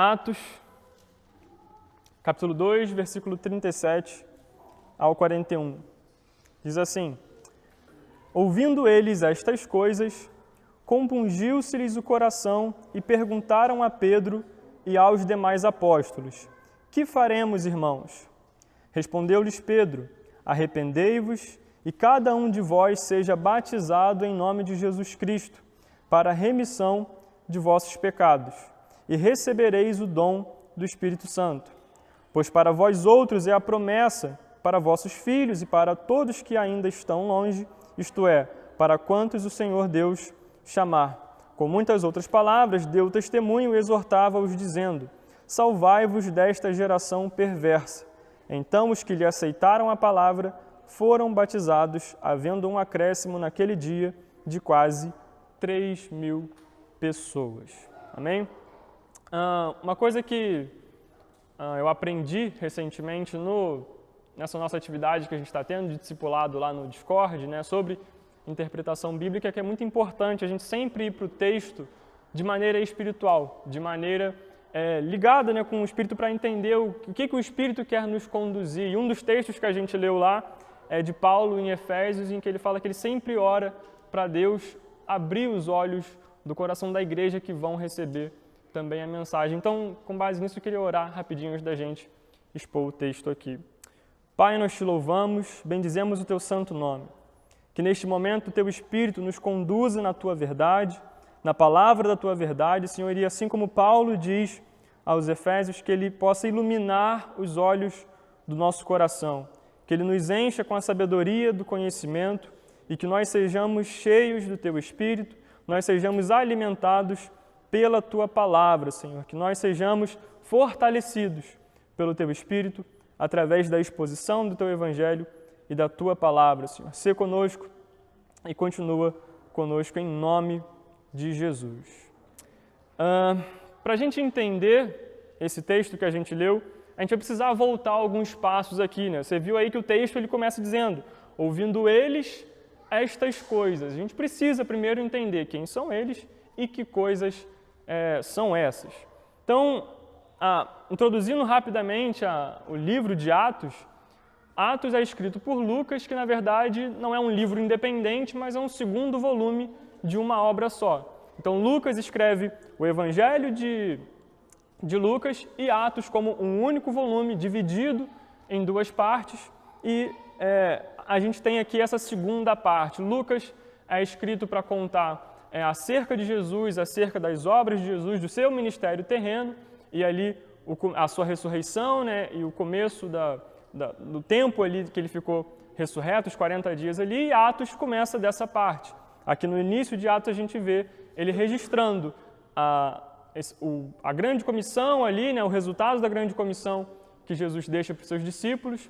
Atos, capítulo 2, versículo 37 ao 41. Diz assim: Ouvindo eles estas coisas, compungiu-se-lhes o coração e perguntaram a Pedro e aos demais apóstolos: Que faremos, irmãos? Respondeu-lhes Pedro: Arrependei-vos e cada um de vós seja batizado em nome de Jesus Cristo, para a remissão de vossos pecados, e recebereis o dom do Espírito Santo. Pois para vós outros é a promessa, para vossos filhos e para todos que ainda estão longe, isto é, para quantos o Senhor Deus chamar. Com muitas outras palavras, deu testemunho e exortava-os, dizendo: Salvai-vos desta geração perversa. Então os que lhe aceitaram a palavra foram batizados, havendo um acréscimo naquele dia de quase 3.000 pessoas. Amém? Uma coisa que eu aprendi recentemente nessa nossa atividade que a gente está tendo de discipulado lá no Discord, né, sobre interpretação bíblica, que é muito importante a gente sempre ir para o texto de maneira espiritual, de maneira ligada, né, com o Espírito, para entender o que o Espírito quer nos conduzir. E um dos textos que a gente leu lá é de Paulo em Efésios, em que ele fala que ele sempre ora para Deus abrir os olhos do coração da igreja que vão receber também a mensagem. Então, com base nisso, eu queria orar rapidinho antes da gente expor o texto aqui. Pai, nós te louvamos, bendizemos o teu santo nome. Que neste momento o teu Espírito nos conduza na tua verdade, na palavra da tua verdade, Senhor, e assim como Paulo diz aos Efésios, que ele possa iluminar os olhos do nosso coração, que ele nos encha com a sabedoria do conhecimento e que nós sejamos cheios do teu Espírito, nós sejamos alimentados pela tua palavra, Senhor, que nós sejamos fortalecidos pelo teu Espírito através da exposição do teu Evangelho e da tua palavra, Senhor. Sê conosco e continua conosco em nome de Jesus. Para a gente entender esse texto que a gente leu, a gente vai precisar voltar alguns passos aqui, né? Você viu aí que o texto ele começa dizendo: ouvindo eles estas coisas. A gente precisa primeiro entender quem são eles e que coisas são essas. Então, introduzindo rapidamente o livro de Atos, Atos é escrito por Lucas, que na verdade não é um livro independente, mas é um segundo volume de uma obra só. Então, Lucas escreve o Evangelho de Lucas e Atos como um único volume dividido em duas partes, e a gente tem aqui essa segunda parte. Lucas é escrito para contar acerca de Jesus, acerca das obras de Jesus, do seu ministério terreno, e ali a sua ressurreição, né, e o começo do tempo ali que ele ficou ressurreto, os 40 dias ali, e Atos começa dessa parte. Aqui no início de Atos a gente vê ele registrando a grande comissão ali, né, o resultado da grande comissão que Jesus deixa para os seus discípulos,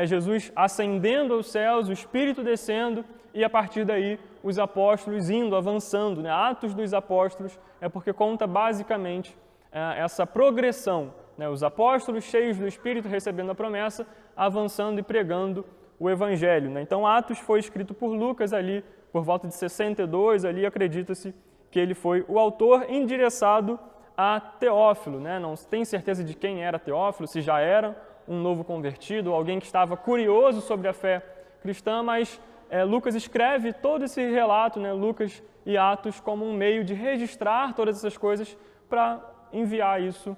Jesus ascendendo aos céus, o Espírito descendo, e a partir daí os apóstolos indo, avançando, né? Atos dos apóstolos é porque conta basicamente essa progressão, né? Os apóstolos cheios do Espírito recebendo a promessa, avançando e pregando o Evangelho, né? Então Atos foi escrito por Lucas ali por volta de 62, ali acredita-se que ele foi o autor endereçado a Teófilo, né? Não se tem certeza de quem era Teófilo, se já era um novo convertido, alguém que estava curioso sobre a fé cristã, mas Lucas escreve todo esse relato, né, Lucas e Atos, como um meio de registrar todas essas coisas para enviar isso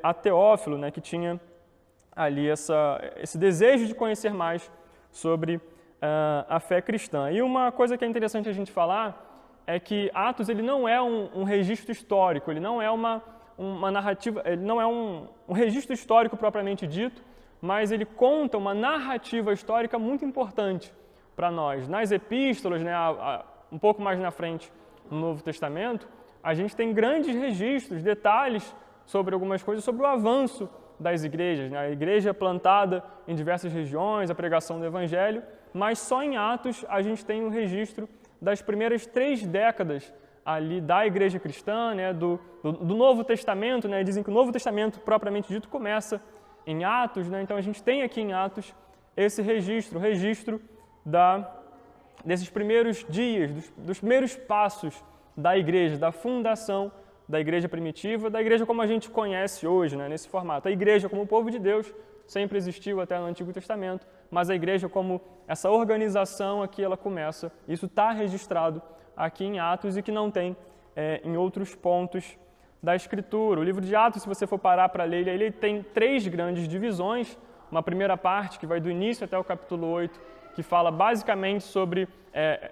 a Teófilo, né, que tinha ali esse desejo de conhecer mais sobre a fé cristã. E uma coisa que é interessante a gente falar é que Atos ele não é um registro histórico, ele não é uma narrativa, ele não é um registro histórico propriamente dito, mas ele conta uma narrativa histórica muito importante para nós. Nas epístolas, né, um pouco mais na frente no Novo Testamento, a gente tem grandes registros, detalhes sobre algumas coisas, sobre o avanço das igrejas, né? A igreja plantada em diversas regiões, a pregação do Evangelho, mas só em Atos a gente tem um registro das primeiras 3 décadas ali da igreja cristã, né, do Novo Testamento, né? Dizem que o Novo Testamento, propriamente dito, começa em Atos, né? Então a gente tem aqui em Atos esse registro desses primeiros dias, dos primeiros passos da igreja, da fundação da igreja primitiva, da igreja como a gente conhece hoje, né, nesse formato. A igreja como o povo de Deus sempre existiu até no Antigo Testamento, mas a igreja como essa organização aqui ela começa. Isso está registrado aqui em Atos e que não tem em outros pontos da Escritura. O livro de Atos, se você for parar para ler, ele tem 3 grandes divisões. Uma primeira parte que vai do início até o capítulo 8, que fala basicamente sobre,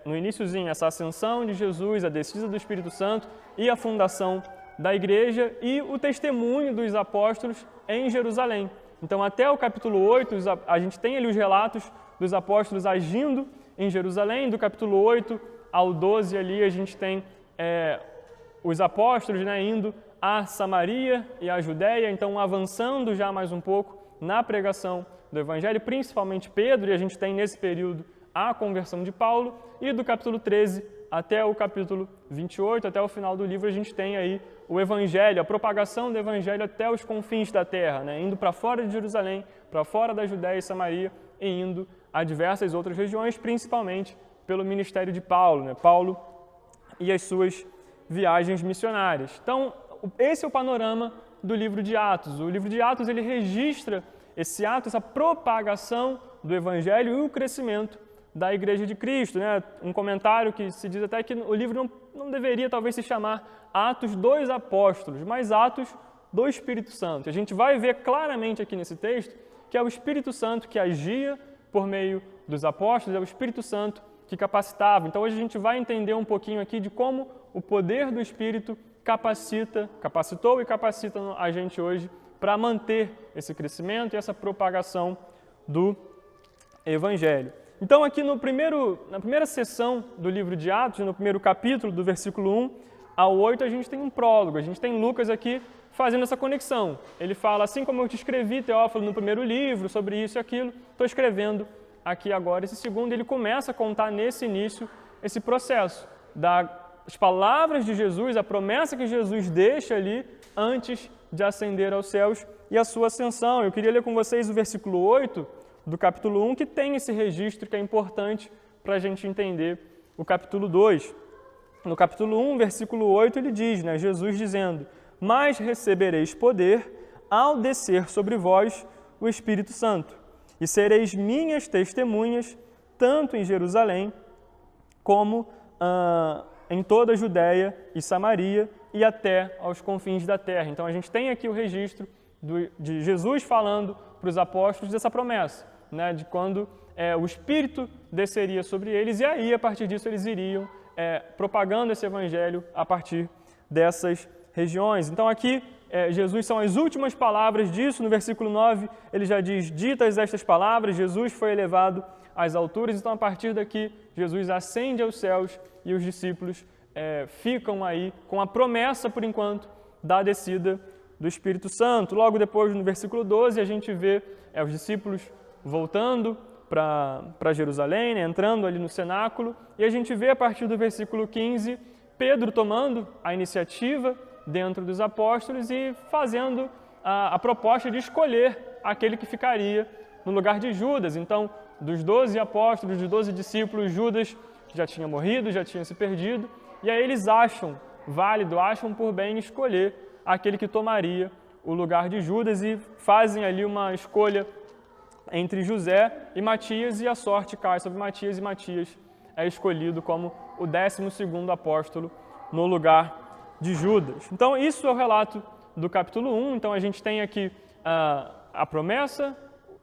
no iniciozinho, essa ascensão de Jesus, a descida do Espírito Santo e a fundação da igreja e o testemunho dos apóstolos em Jerusalém. Então, até o capítulo 8, a gente tem ali os relatos dos apóstolos agindo em Jerusalém. Do capítulo 8 ao 12 ali a gente tem os apóstolos, né, indo a Samaria e a Judéia, então avançando já mais um pouco na pregação do Evangelho, principalmente Pedro, e a gente tem nesse período a conversão de Paulo, e do capítulo 13 até o capítulo 28, até o final do livro, a gente tem aí o Evangelho, a propagação do Evangelho até os confins da terra, né, indo para fora de Jerusalém, para fora da Judéia e Samaria, e indo a diversas outras regiões, principalmente pelo ministério de Paulo, né, Paulo e as suas viagens missionárias. Então, esse é o panorama do livro de Atos. O livro de Atos ele registra esse ato, essa propagação do Evangelho e o crescimento da Igreja de Cristo, né? Um comentário que se diz até que o livro não deveria talvez se chamar Atos dos Apóstolos, mas Atos do Espírito Santo. A gente vai ver claramente aqui nesse texto que é o Espírito Santo que agia por meio dos apóstolos, é o Espírito Santo que capacitava. Então hoje a gente vai entender um pouquinho aqui de como o poder do Espírito capacitou e capacita a gente hoje para manter esse crescimento e essa propagação do Evangelho. Então aqui na primeira sessão do livro de Atos, no primeiro capítulo, do versículo 1 ao 8, a gente tem um prólogo, a gente tem Lucas aqui fazendo essa conexão. Ele fala, assim como eu te escrevi, Teófilo, no primeiro livro, sobre isso e aquilo, estou escrevendo aqui agora esse segundo. Ele começa a contar nesse início esse processo das palavras de Jesus, a promessa que Jesus deixa ali antes de ascender aos céus e a sua ascensão. Eu queria ler com vocês o versículo 8 do capítulo 1, que tem esse registro que é importante para a gente entender o capítulo 2. No capítulo 1, versículo 8, ele diz, né, Jesus dizendo, mas recebereis poder ao descer sobre vós o Espírito Santo, e sereis minhas testemunhas, tanto em Jerusalém, como em toda a Judéia e Samaria, e até aos confins da terra. Então a gente tem aqui o registro de Jesus falando para os apóstolos dessa promessa, né, de quando o Espírito desceria sobre eles, e aí, a partir disso, eles iriam propagando esse Evangelho a partir dessas regiões. Então aqui, Jesus são as últimas palavras disso. No versículo 9, ele já diz, ditas estas palavras, Jesus foi elevado às alturas. Então, a partir daqui, Jesus ascende aos céus e os discípulos ficam aí com a promessa, por enquanto, da descida do Espírito Santo. Logo depois, no versículo 12, a gente vê os discípulos voltando para Jerusalém, né, entrando ali no cenáculo, e a gente vê a partir do versículo 15, Pedro tomando a iniciativa dentro dos apóstolos e fazendo a proposta de escolher aquele que ficaria no lugar de Judas. Então, dos 12 apóstolos, dos 12 discípulos, Judas já tinha morrido, já tinha se perdido, e aí eles acham por bem escolher aquele que tomaria o lugar de Judas e fazem ali uma escolha entre José e Matias, e a sorte cai sobre Matias, e Matias é escolhido como o 12º apóstolo no lugar de Judas. Então, isso é o relato do capítulo 1. Então, a gente tem aqui a promessa,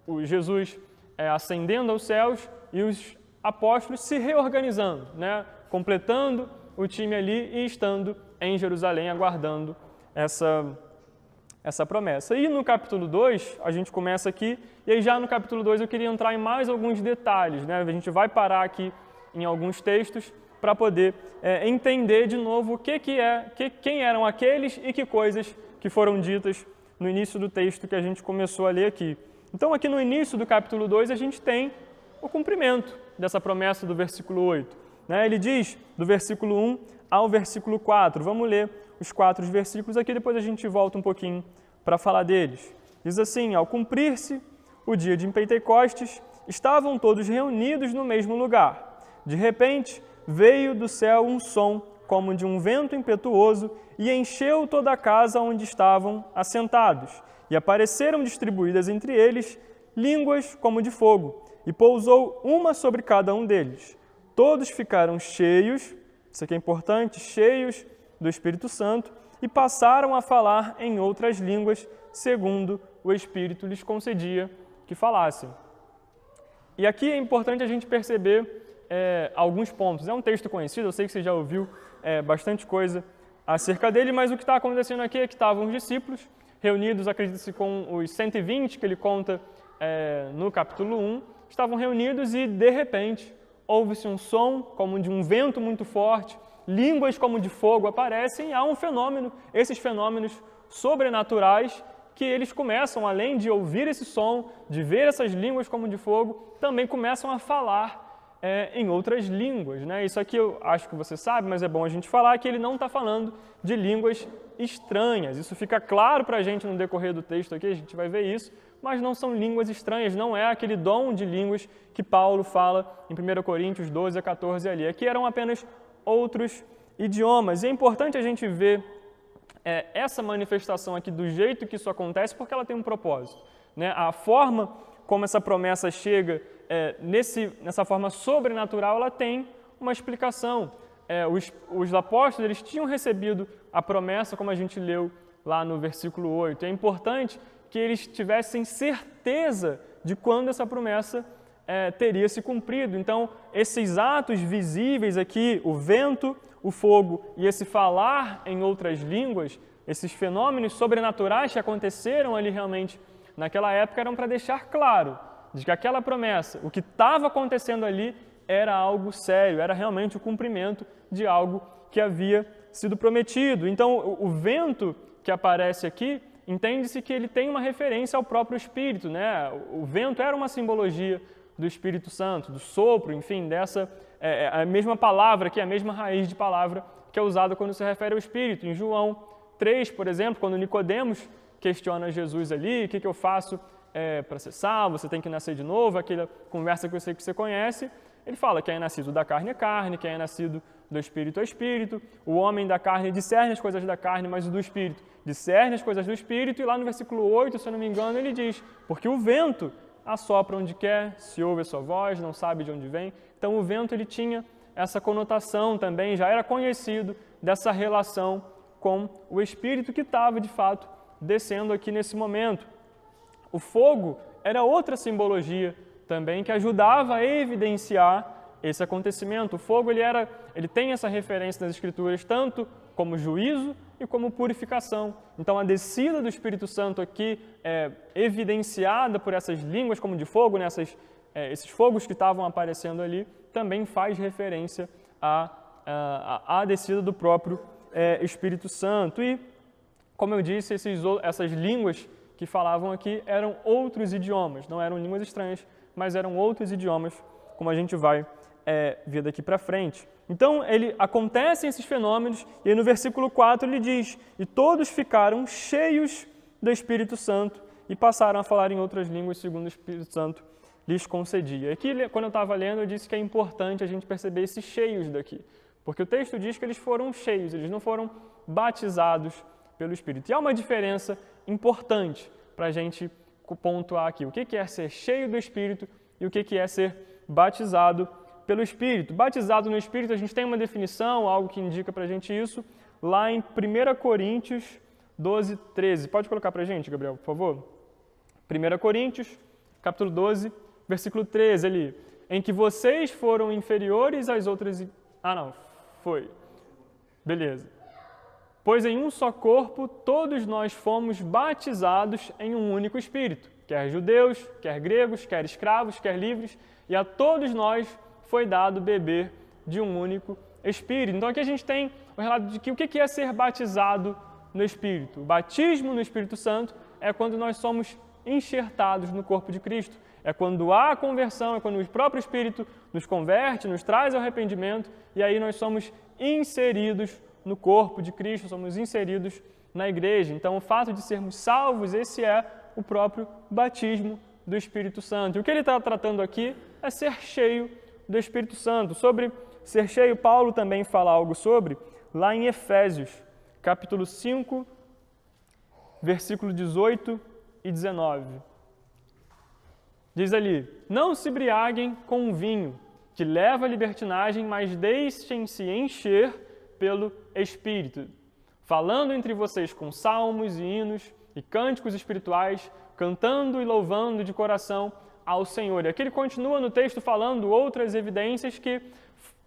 o Jesus ascendendo aos céus e os apóstolos se reorganizando, né? Completando o time ali e estando em Jerusalém, aguardando essa promessa. E no capítulo 2, a gente começa aqui, e aí já no capítulo 2 eu queria entrar em mais alguns detalhes, né? A gente vai parar aqui em alguns textos para poder entender de novo quem eram aqueles e que coisas que foram ditas no início do texto que a gente começou a ler aqui. Então, aqui no início do capítulo 2, a gente tem o cumprimento dessa promessa do versículo 8. Né? Ele diz, do versículo 1 ao versículo 4. Vamos ler os 4 versículos aqui, depois a gente volta um pouquinho para falar deles. Diz assim, ao cumprir-se o dia de Pentecostes, estavam todos reunidos no mesmo lugar. De repente, veio do céu um som como de um vento impetuoso e encheu toda a casa onde estavam assentados. E apareceram distribuídas entre eles línguas como de fogo, e pousou uma sobre cada um deles. Todos ficaram cheios, isso aqui é importante, cheios do Espírito Santo, e passaram a falar em outras línguas, segundo o Espírito lhes concedia que falassem. E aqui é importante a gente perceber alguns pontos. É um texto conhecido, eu sei que você já ouviu bastante coisa acerca dele, mas o que está acontecendo aqui é que estavam os discípulos reunidos, acredita-se com os 120 que ele conta no capítulo 1, estavam reunidos e, de repente, ouve-se um som como de um vento muito forte, línguas como de fogo aparecem, e há um fenômeno, esses fenômenos sobrenaturais, que eles começam, além de ouvir esse som, de ver essas línguas como de fogo, também começam a falar em outras línguas. Né? Isso aqui eu acho que você sabe, mas é bom a gente falar que ele não está falando de línguas estranhas. Isso fica claro para a gente no decorrer do texto aqui, a gente vai ver isso, mas não são línguas estranhas, não é aquele dom de línguas que Paulo fala em 1 Coríntios 12 a 14 ali. Aqui eram apenas outros idiomas. E é importante a gente ver essa manifestação aqui do jeito que isso acontece, porque ela tem um propósito. Né? A forma como essa promessa chega nessa forma sobrenatural, ela tem uma explicação. Os apóstolos eles tinham recebido a promessa, como a gente leu lá no versículo 8. É importante que eles tivessem certeza de quando essa promessa teria se cumprido. Então, esses atos visíveis aqui, o vento, o fogo e esse falar em outras línguas, esses fenômenos sobrenaturais que aconteceram ali realmente naquela época, eram para deixar claro de que aquela promessa, o que estava acontecendo ali, era algo sério, era realmente o cumprimento de algo que havia sido prometido. Então, o vento que aparece aqui, entende-se que ele tem uma referência ao próprio Espírito, né? O vento era uma simbologia do Espírito Santo, do sopro, enfim, a mesma palavra aqui, a mesma raiz de palavra que é usada quando se refere ao Espírito. Em João 3, por exemplo, quando Nicodemos questiona Jesus ali, o que eu faço para ser salvo, você tem que nascer de novo, aquela conversa que eu sei que você conhece, ele fala que quem é nascido da carne é carne, quem é nascido do Espírito é Espírito, o homem da carne discerne as coisas da carne, mas o do Espírito discerne as coisas do Espírito, e lá no versículo 8, se eu não me engano, ele diz, porque o vento assopra onde quer, se ouve a sua voz, não sabe de onde vem. Então o vento ele tinha essa conotação também, já era conhecido dessa relação com o Espírito que estava, de fato, descendo aqui nesse momento. O fogo era outra simbologia também que ajudava a evidenciar esse acontecimento. O fogo ele tem essa referência nas Escrituras tanto como juízo e como purificação. Então a descida do Espírito Santo aqui é evidenciada por essas línguas como de fogo, né? Esses fogos que estavam aparecendo ali, também faz referência à descida do próprio Espírito Santo. E, como eu disse, essas línguas que falavam aqui eram outros idiomas, não eram línguas estranhas, mas eram outros idiomas, como a gente vai ver daqui para frente. Então, acontecem esses fenômenos, e aí no versículo 4 ele diz, e todos ficaram cheios do Espírito Santo e passaram a falar em outras línguas, segundo o Espírito Santo lhes concedia. Aqui, quando eu estava lendo, eu disse que é importante a gente perceber esses cheios daqui, porque o texto diz que eles foram cheios, eles não foram batizados pelo Espírito. E há uma diferença importante para a gente pontuar aqui. O que é ser cheio do Espírito e o que é ser batizado pelo Espírito. Batizado no Espírito, a gente tem uma definição, algo que indica para a gente isso, lá em 1 Coríntios 12, 13. Pode colocar para a gente, Gabriel, por favor? 1 Coríntios, capítulo 12, versículo 13 ali. Em que vocês foram inferiores às outras... Ah, não, foi. Beleza. Pois em um só corpo todos nós fomos batizados em um único Espírito, quer judeus, quer gregos, quer escravos, quer livres, e a todos nós foi dado beber de um único Espírito. Então aqui a gente tem o relato de que o que é ser batizado no Espírito. O batismo no Espírito Santo é quando nós somos enxertados no corpo de Cristo. É quando há a conversão, é quando o próprio Espírito nos converte, nos traz ao arrependimento, e aí nós somos inseridos no corpo de Cristo, somos inseridos na igreja. Então o fato de sermos salvos, esse é o próprio batismo do Espírito Santo. E o que ele está tratando aqui é ser cheio do Espírito Santo. Sobre ser cheio, Paulo também fala algo sobre, lá em Efésios, capítulo 5, versículo 18 e 19. Diz ali: não se embriaguem com o vinho, que leva à libertinagem, mas deixem-se encher pelo Espírito, falando entre vocês com salmos e hinos e cânticos espirituais, cantando e louvando de coração ao Senhor. E aqui ele continua no texto falando outras evidências que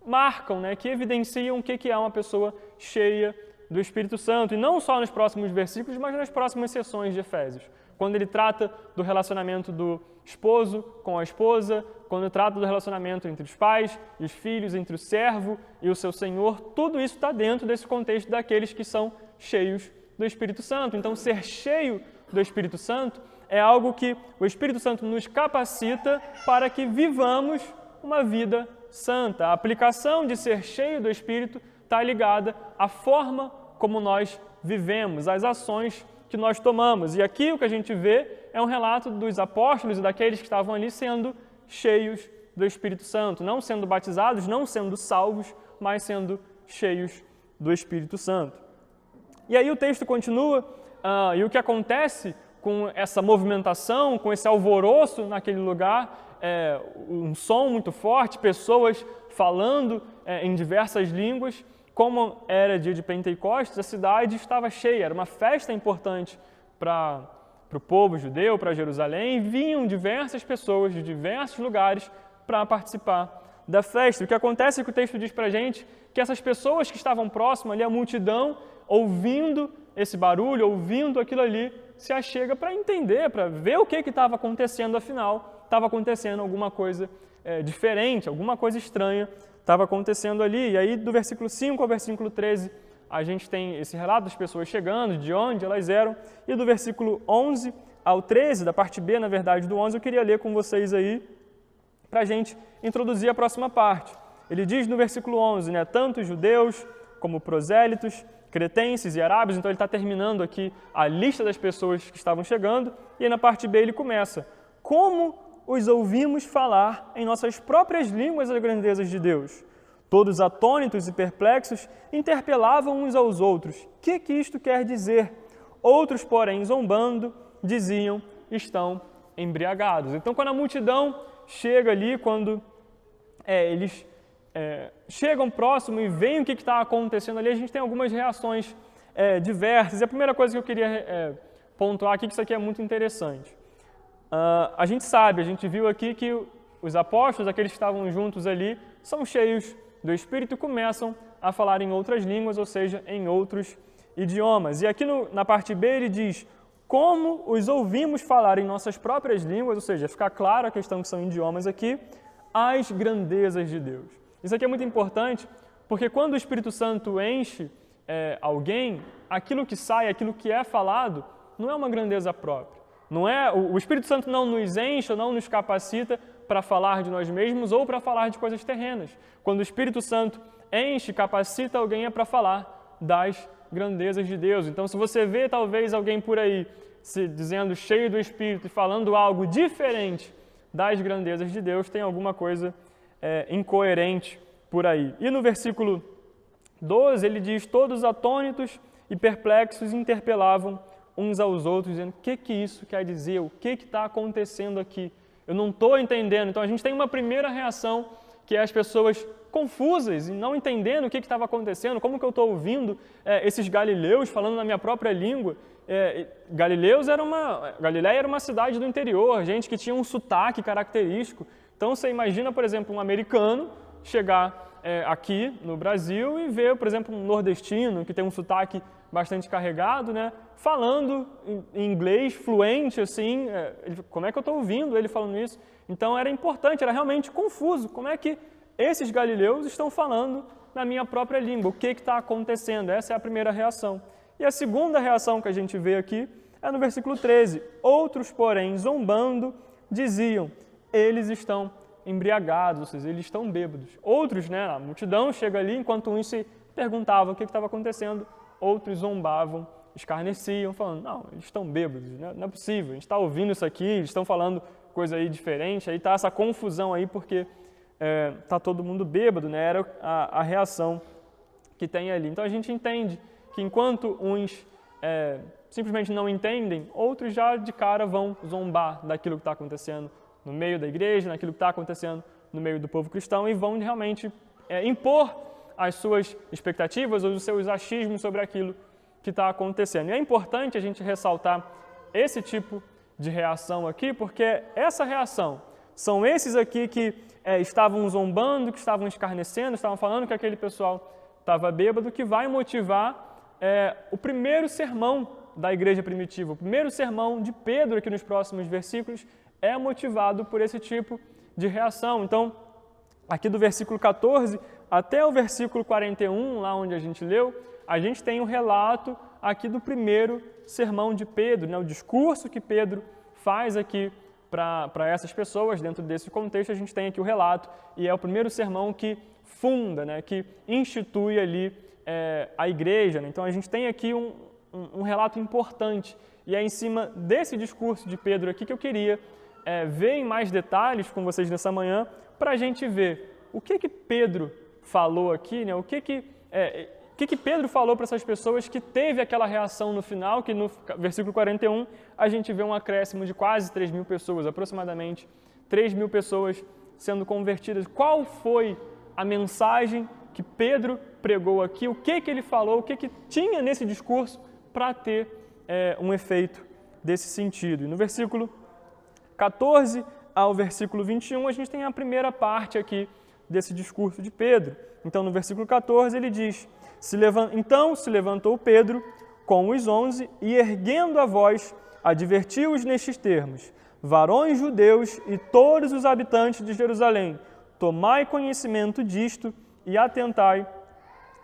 marcam, que evidenciam o que é uma pessoa cheia do Espírito Santo. E não só nos próximos versículos, mas nas próximas sessões de Efésios. Quando ele trata do relacionamento do esposo com a esposa, quando trata do relacionamento entre os pais e os filhos, entre o servo e o seu senhor, tudo isso está dentro desse contexto daqueles que são cheios do Espírito Santo. Então, ser cheio do Espírito Santo é algo que o Espírito Santo nos capacita para que vivamos uma vida santa. A aplicação de ser cheio do Espírito está ligada à forma como nós vivemos, às ações que nós tomamos. E aqui o que a gente vê é um relato dos apóstolos e daqueles que estavam ali sendo cheios do Espírito Santo, não sendo batizados, não sendo salvos, mas sendo cheios do Espírito Santo. E aí o texto continua, e o que acontece com essa movimentação, com esse alvoroço naquele lugar, um som muito forte, pessoas falando em diversas línguas. Como era dia de Pentecostes, a cidade estava cheia, era uma festa importante para o povo judeu, para Jerusalém, e vinham diversas pessoas de diversos lugares para participar da festa. O que acontece é que o texto diz para a gente que essas pessoas que estavam próximas ali, a multidão, ouvindo esse barulho, ouvindo aquilo ali, se achega para entender, para ver o que estava acontecendo, afinal, estava acontecendo alguma coisa diferente, alguma coisa estranha estava acontecendo ali. E aí, do versículo 5 ao versículo 13, a gente tem esse relato das pessoas chegando, de onde elas eram. E do versículo 11 ao 13, da parte B, na verdade, do 11, eu queria ler com vocês aí, para a gente introduzir a próxima parte. Ele diz no versículo 11, tanto judeus como prosélitos, cretenses e arábios. Então ele está terminando aqui a lista das pessoas que estavam chegando. E aí na parte B ele começa: como os ouvimos falar em nossas próprias línguas as grandezas de Deus. Todos atônitos e perplexos interpelavam uns aos outros: que isto quer dizer? Outros, porém, zombando, diziam: estão embriagados. Então, quando a multidão chega ali, quando eles chegam próximo e veem o que está acontecendo ali, a gente tem algumas reações diversas. E a primeira coisa que eu queria pontuar aqui, que isso aqui é muito interessante. A gente sabe, a gente viu aqui que os apóstolos, aqueles que estavam juntos ali, são cheios do Espírito e começam a falar em outras línguas, ou seja, em outros idiomas. E aqui na parte B ele diz: como os ouvimos falar em nossas próprias línguas, ou seja, ficar claro a questão que são idiomas aqui, as grandezas de Deus. Isso aqui é muito importante, porque quando o Espírito Santo enche alguém, aquilo que sai, aquilo que é falado, não é uma grandeza própria. O Espírito Santo não nos enche, não nos capacita para falar de nós mesmos ou para falar de coisas terrenas. Quando o Espírito Santo enche, capacita alguém para falar das grandezas de Deus. Então, se você vê talvez alguém por aí se dizendo cheio do Espírito e falando algo diferente das grandezas de Deus, tem alguma coisa incoerente por aí. E no versículo 12 ele diz: todos atônitos e perplexos interpelavam uns aos outros, dizendo: o que isso quer dizer? O que está acontecendo aqui? Eu não estou entendendo. Então a gente tem uma primeira reação, que é as pessoas confusas e não entendendo o que estava acontecendo, como que eu estou ouvindo esses galileus falando na minha própria língua. Galileia era uma cidade do interior, gente que tinha um sotaque característico. Então você imagina, por exemplo, um americano chegar aqui no Brasil e ver, por exemplo, um nordestino que tem um sotaque bastante carregado, falando em inglês fluente, assim, como é que eu estou ouvindo ele falando isso? Então era importante, era realmente confuso, como é que esses galileus estão falando na minha própria língua, o que está acontecendo? Essa é a primeira reação. E a segunda reação que a gente vê aqui é no versículo 13. Outros, porém, zombando, diziam: eles estão embriagados, ou seja, eles estão bêbados. Outros, a multidão chega ali, enquanto uns se perguntavam o que estava acontecendo, outros zombavam, escarneciam, falando: não, eles estão bêbados, não é possível, a gente está ouvindo isso aqui, eles estão falando coisa aí diferente, aí está essa confusão aí porque está todo mundo bêbado, era a reação que tem ali. Então a gente entende que enquanto uns simplesmente não entendem, outros já de cara vão zombar daquilo que está acontecendo no meio da igreja, naquilo que está acontecendo no meio do povo cristão e vão realmente impor as suas expectativas ou os seus achismos sobre aquilo que está acontecendo. E é importante a gente ressaltar esse tipo de reação aqui, porque essa reação são esses aqui que estavam zombando, que estavam escarnecendo, estavam falando que aquele pessoal estava bêbado, que vai motivar o primeiro sermão da igreja primitiva. O primeiro sermão de Pedro aqui nos próximos versículos é motivado por esse tipo de reação. Então, aqui do versículo 14 até o versículo 41, lá onde a gente leu, a gente tem um relato aqui do primeiro sermão de Pedro, né? O discurso que Pedro faz aqui para essas pessoas. Dentro desse contexto, a gente tem aqui o relato, e é o primeiro sermão que funda, né? Que institui ali a igreja. Né? Então, a gente tem aqui um relato importante, e é em cima desse discurso de Pedro aqui que eu queria ver em mais detalhes com vocês nessa manhã, para a gente ver o que Pedro falou aqui, né? O que Pedro falou para essas pessoas que teve aquela reação no final, que no versículo 41 a gente vê um acréscimo de quase 3.000 pessoas, aproximadamente 3.000 pessoas sendo convertidas. Qual foi a mensagem que Pedro pregou aqui? O que ele falou? O que tinha nesse discurso para ter um efeito desse sentido? E no versículo 14 ao versículo 21, a gente tem a primeira parte aqui desse discurso de Pedro. Então, no versículo 14, ele diz: Então se levantou Pedro com os 11 e, erguendo a voz, advertiu-os nestes termos: varões judeus e todos os habitantes de Jerusalém, tomai conhecimento disto e atentai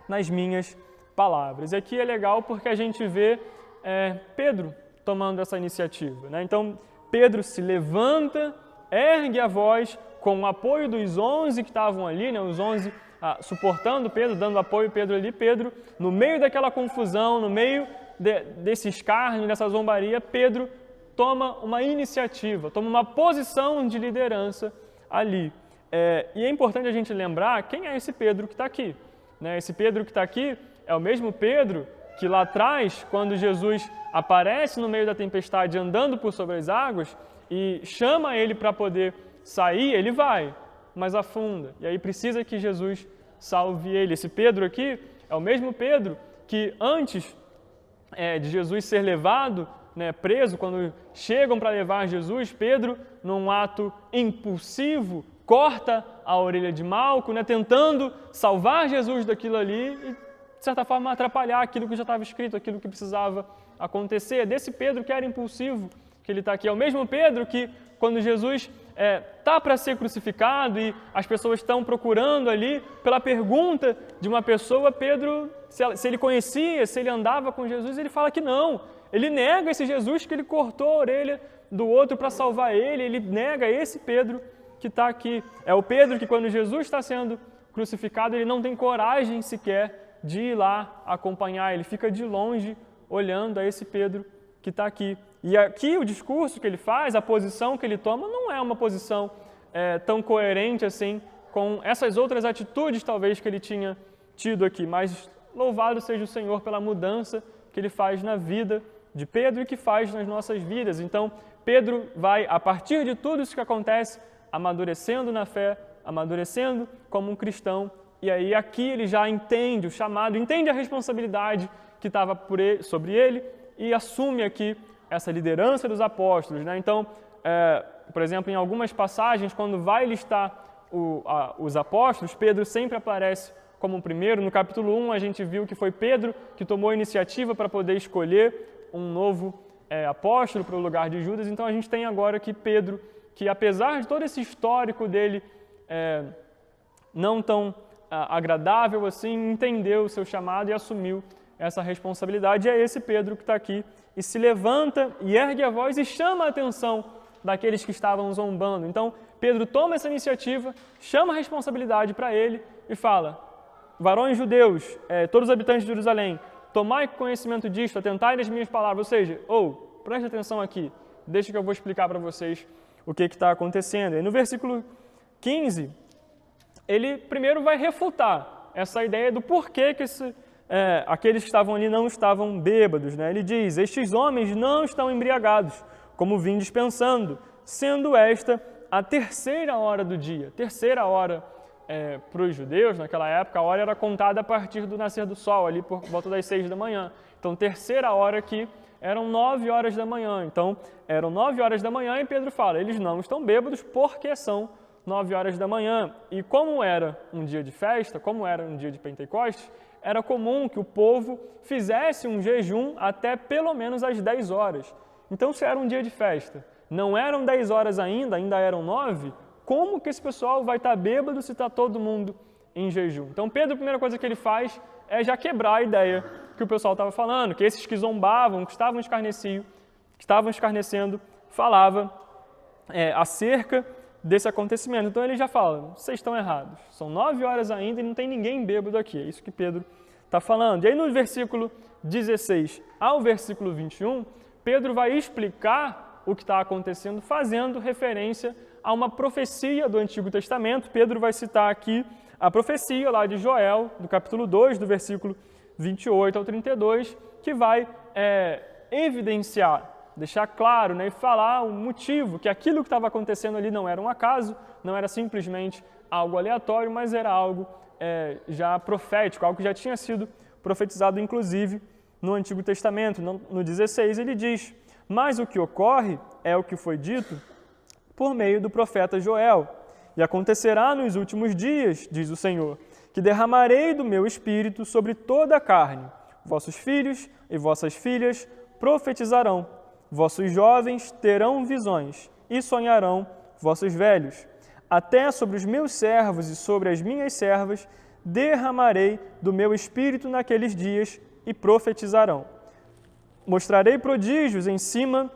nas minhas palavras. E aqui é legal porque a gente vê Pedro tomando essa iniciativa, né? Então, Pedro se levanta, ergue a voz com o apoio dos 11 que estavam ali, né? Os 11 suportando Pedro, dando apoio a Pedro ali. Pedro, no meio daquela confusão, no meio desse escárnio, dessa zombaria, Pedro toma uma iniciativa, toma uma posição de liderança ali. E é importante a gente lembrar quem é esse Pedro que está aqui. Né? Esse Pedro que está aqui é o mesmo Pedro que lá atrás, quando Jesus aparece no meio da tempestade andando por sobre as águas e chama ele para poder sair, ele vai, mas afunda. E aí precisa que Jesus salve ele. Esse Pedro aqui é o mesmo Pedro que antes de Jesus ser levado, né, preso, quando chegam para levar Jesus, Pedro, num ato impulsivo, corta a orelha de Malco, né, tentando salvar Jesus daquilo ali e, de certa forma, atrapalhar aquilo que já estava escrito, aquilo que precisava acontecer. É desse Pedro que era impulsivo que ele está aqui. É o mesmo Pedro que, quando Jesus está para ser crucificado e as pessoas estão procurando ali, pela pergunta de uma pessoa, Pedro, se ele conhecia, se ele andava com Jesus, ele fala que não. Ele nega esse Jesus que ele cortou a orelha do outro para salvar ele nega esse Pedro que está aqui. É o Pedro que, quando Jesus está sendo crucificado, ele não tem coragem sequer de ir lá acompanhar, ele fica de longe olhando a esse Pedro que está aqui. E aqui o discurso que ele faz, a posição que ele toma, não é uma posição tão coerente assim com essas outras atitudes talvez que ele tinha tido aqui, mas louvado seja o Senhor pela mudança que ele faz na vida de Pedro e que faz nas nossas vidas. Então, Pedro vai, a partir de tudo isso que acontece, amadurecendo na fé, amadurecendo como um cristão, e aí aqui ele já entende o chamado, entende a responsabilidade que estava sobre ele e assume aqui essa liderança dos apóstolos. Né? Então, por exemplo, em algumas passagens, quando vai listar os apóstolos, Pedro sempre aparece como o primeiro. No capítulo 1, a gente viu que foi Pedro que tomou a iniciativa para poder escolher um novo apóstolo para o lugar de Judas. Então, a gente tem agora aqui Pedro, que apesar de todo esse histórico dele não tão agradável assim, entendeu o seu chamado e assumiu essa responsabilidade. É esse Pedro que está aqui e se levanta e ergue a voz e chama a atenção daqueles que estavam zombando. Então, Pedro toma essa iniciativa, chama a responsabilidade para ele e fala: varões judeus, todos os habitantes de Jerusalém, tomai conhecimento disto, atentai nas minhas palavras. Ou seja, preste atenção aqui, deixa que eu vou explicar para vocês o que está acontecendo. E no versículo 15, ele primeiro vai refutar essa ideia do porquê que aqueles que estavam ali não estavam bêbados, né? Ele diz: estes homens não estão embriagados, como vim dispensando, sendo esta a terceira hora do dia. Terceira hora para os judeus, naquela época, a hora era contada a partir do nascer do sol, ali por volta das 6 da manhã. Então, terceira hora aqui eram 9 horas da manhã. Então, eram 9 horas da manhã e Pedro fala, eles não estão bêbados porque são 9 horas da manhã. E como era um dia de festa, como era um dia de Pentecostes, era comum que o povo fizesse um jejum até pelo menos às 10 horas. Então, se era um dia de festa, não eram 10 horas ainda eram 9, como que esse pessoal vai estar bêbado se está todo mundo em jejum? Então, Pedro, a primeira coisa que ele faz é já quebrar a ideia que o pessoal estava falando, que esses que zombavam, que estavam escarnecendo, falava acerca desse acontecimento. Então, ele já fala, vocês estão errados, são 9 horas ainda e não tem ninguém bêbado aqui. É isso que Pedro está falando. E aí, no versículo 16 ao versículo 21, Pedro vai explicar o que está acontecendo, fazendo referência a uma profecia do Antigo Testamento. Pedro vai citar aqui a profecia lá de Joel, do capítulo 2, do versículo 28 ao 32, que vai evidenciar, deixar claro, né, e falar o motivo, que aquilo que estava acontecendo ali não era um acaso, não era simplesmente algo aleatório, mas era algo já profético, algo que já tinha sido profetizado, inclusive, no Antigo Testamento. No 16 ele diz, mas o que ocorre é o que foi dito por meio do profeta Joel. E acontecerá nos últimos dias, diz o Senhor, que derramarei do meu espírito sobre toda a carne. Vossos filhos e vossas filhas profetizarão. Vossos jovens terão visões e sonharão vossos velhos. Até sobre os meus servos e sobre as minhas servas derramarei do meu espírito naqueles dias e profetizarão. Mostrarei prodígios em cima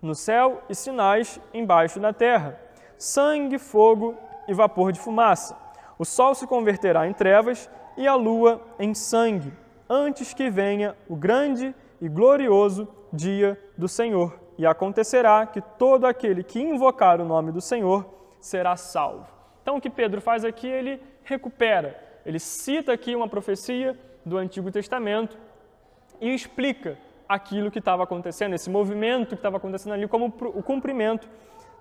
no céu e sinais embaixo na terra, sangue, fogo e vapor de fumaça. O sol se converterá em trevas e a lua em sangue, antes que venha o grande e glorioso dia do Senhor. E acontecerá que todo aquele que invocar o nome do Senhor será salvo. Então, o que Pedro faz aqui, ele recupera, ele cita aqui uma profecia do Antigo Testamento e explica aquilo que estava acontecendo, esse movimento que estava acontecendo ali, como o cumprimento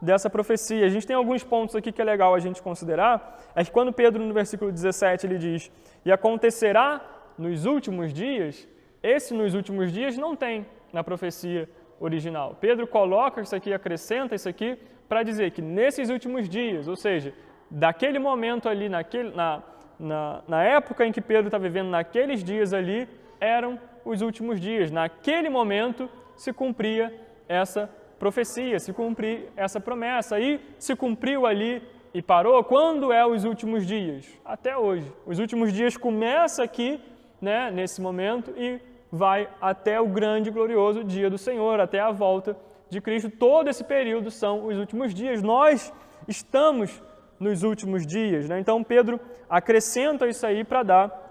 dessa profecia. A gente tem alguns pontos aqui que é legal a gente considerar, é que quando Pedro, no versículo 17, ele diz, e acontecerá nos últimos dias, esse nos últimos dias não tem na profecia original. Pedro coloca isso aqui, acrescenta isso aqui, para dizer que nesses últimos dias, ou seja, daquele momento ali, na época em que Pedro está vivendo, naqueles dias ali, eram os últimos dias. Naquele momento se cumpria essa profecia, se cumpria essa promessa. E se cumpriu ali e parou. Quando é os últimos dias? Até hoje. Os últimos dias começa aqui, né, nesse momento, e vai até o grande e glorioso dia do Senhor, até a volta de Cristo. Todo esse período são os últimos dias. Nós estamos nos últimos dias, né? Então Pedro acrescenta isso aí para dar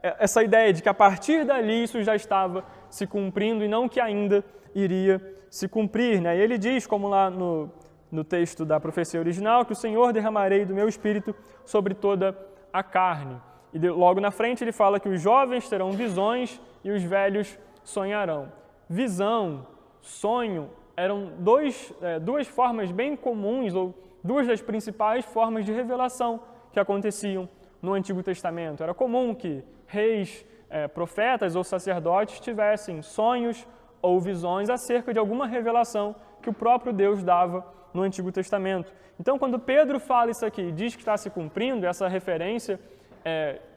essa ideia de que a partir dali isso já estava se cumprindo e não que ainda iria se cumprir, né? E ele diz, como lá no texto da profecia original, que o Senhor derramarei do meu espírito sobre toda a carne. E logo na frente ele fala que os jovens terão visões e os velhos sonharão. Visão, sonho, eram duas formas bem comuns, ou duas das principais formas de revelação que aconteciam no Antigo Testamento. Era comum que reis, profetas ou sacerdotes tivessem sonhos ou visões acerca de alguma revelação que o próprio Deus dava no Antigo Testamento. Então, quando Pedro fala isso aqui, diz que está se cumprindo essa referência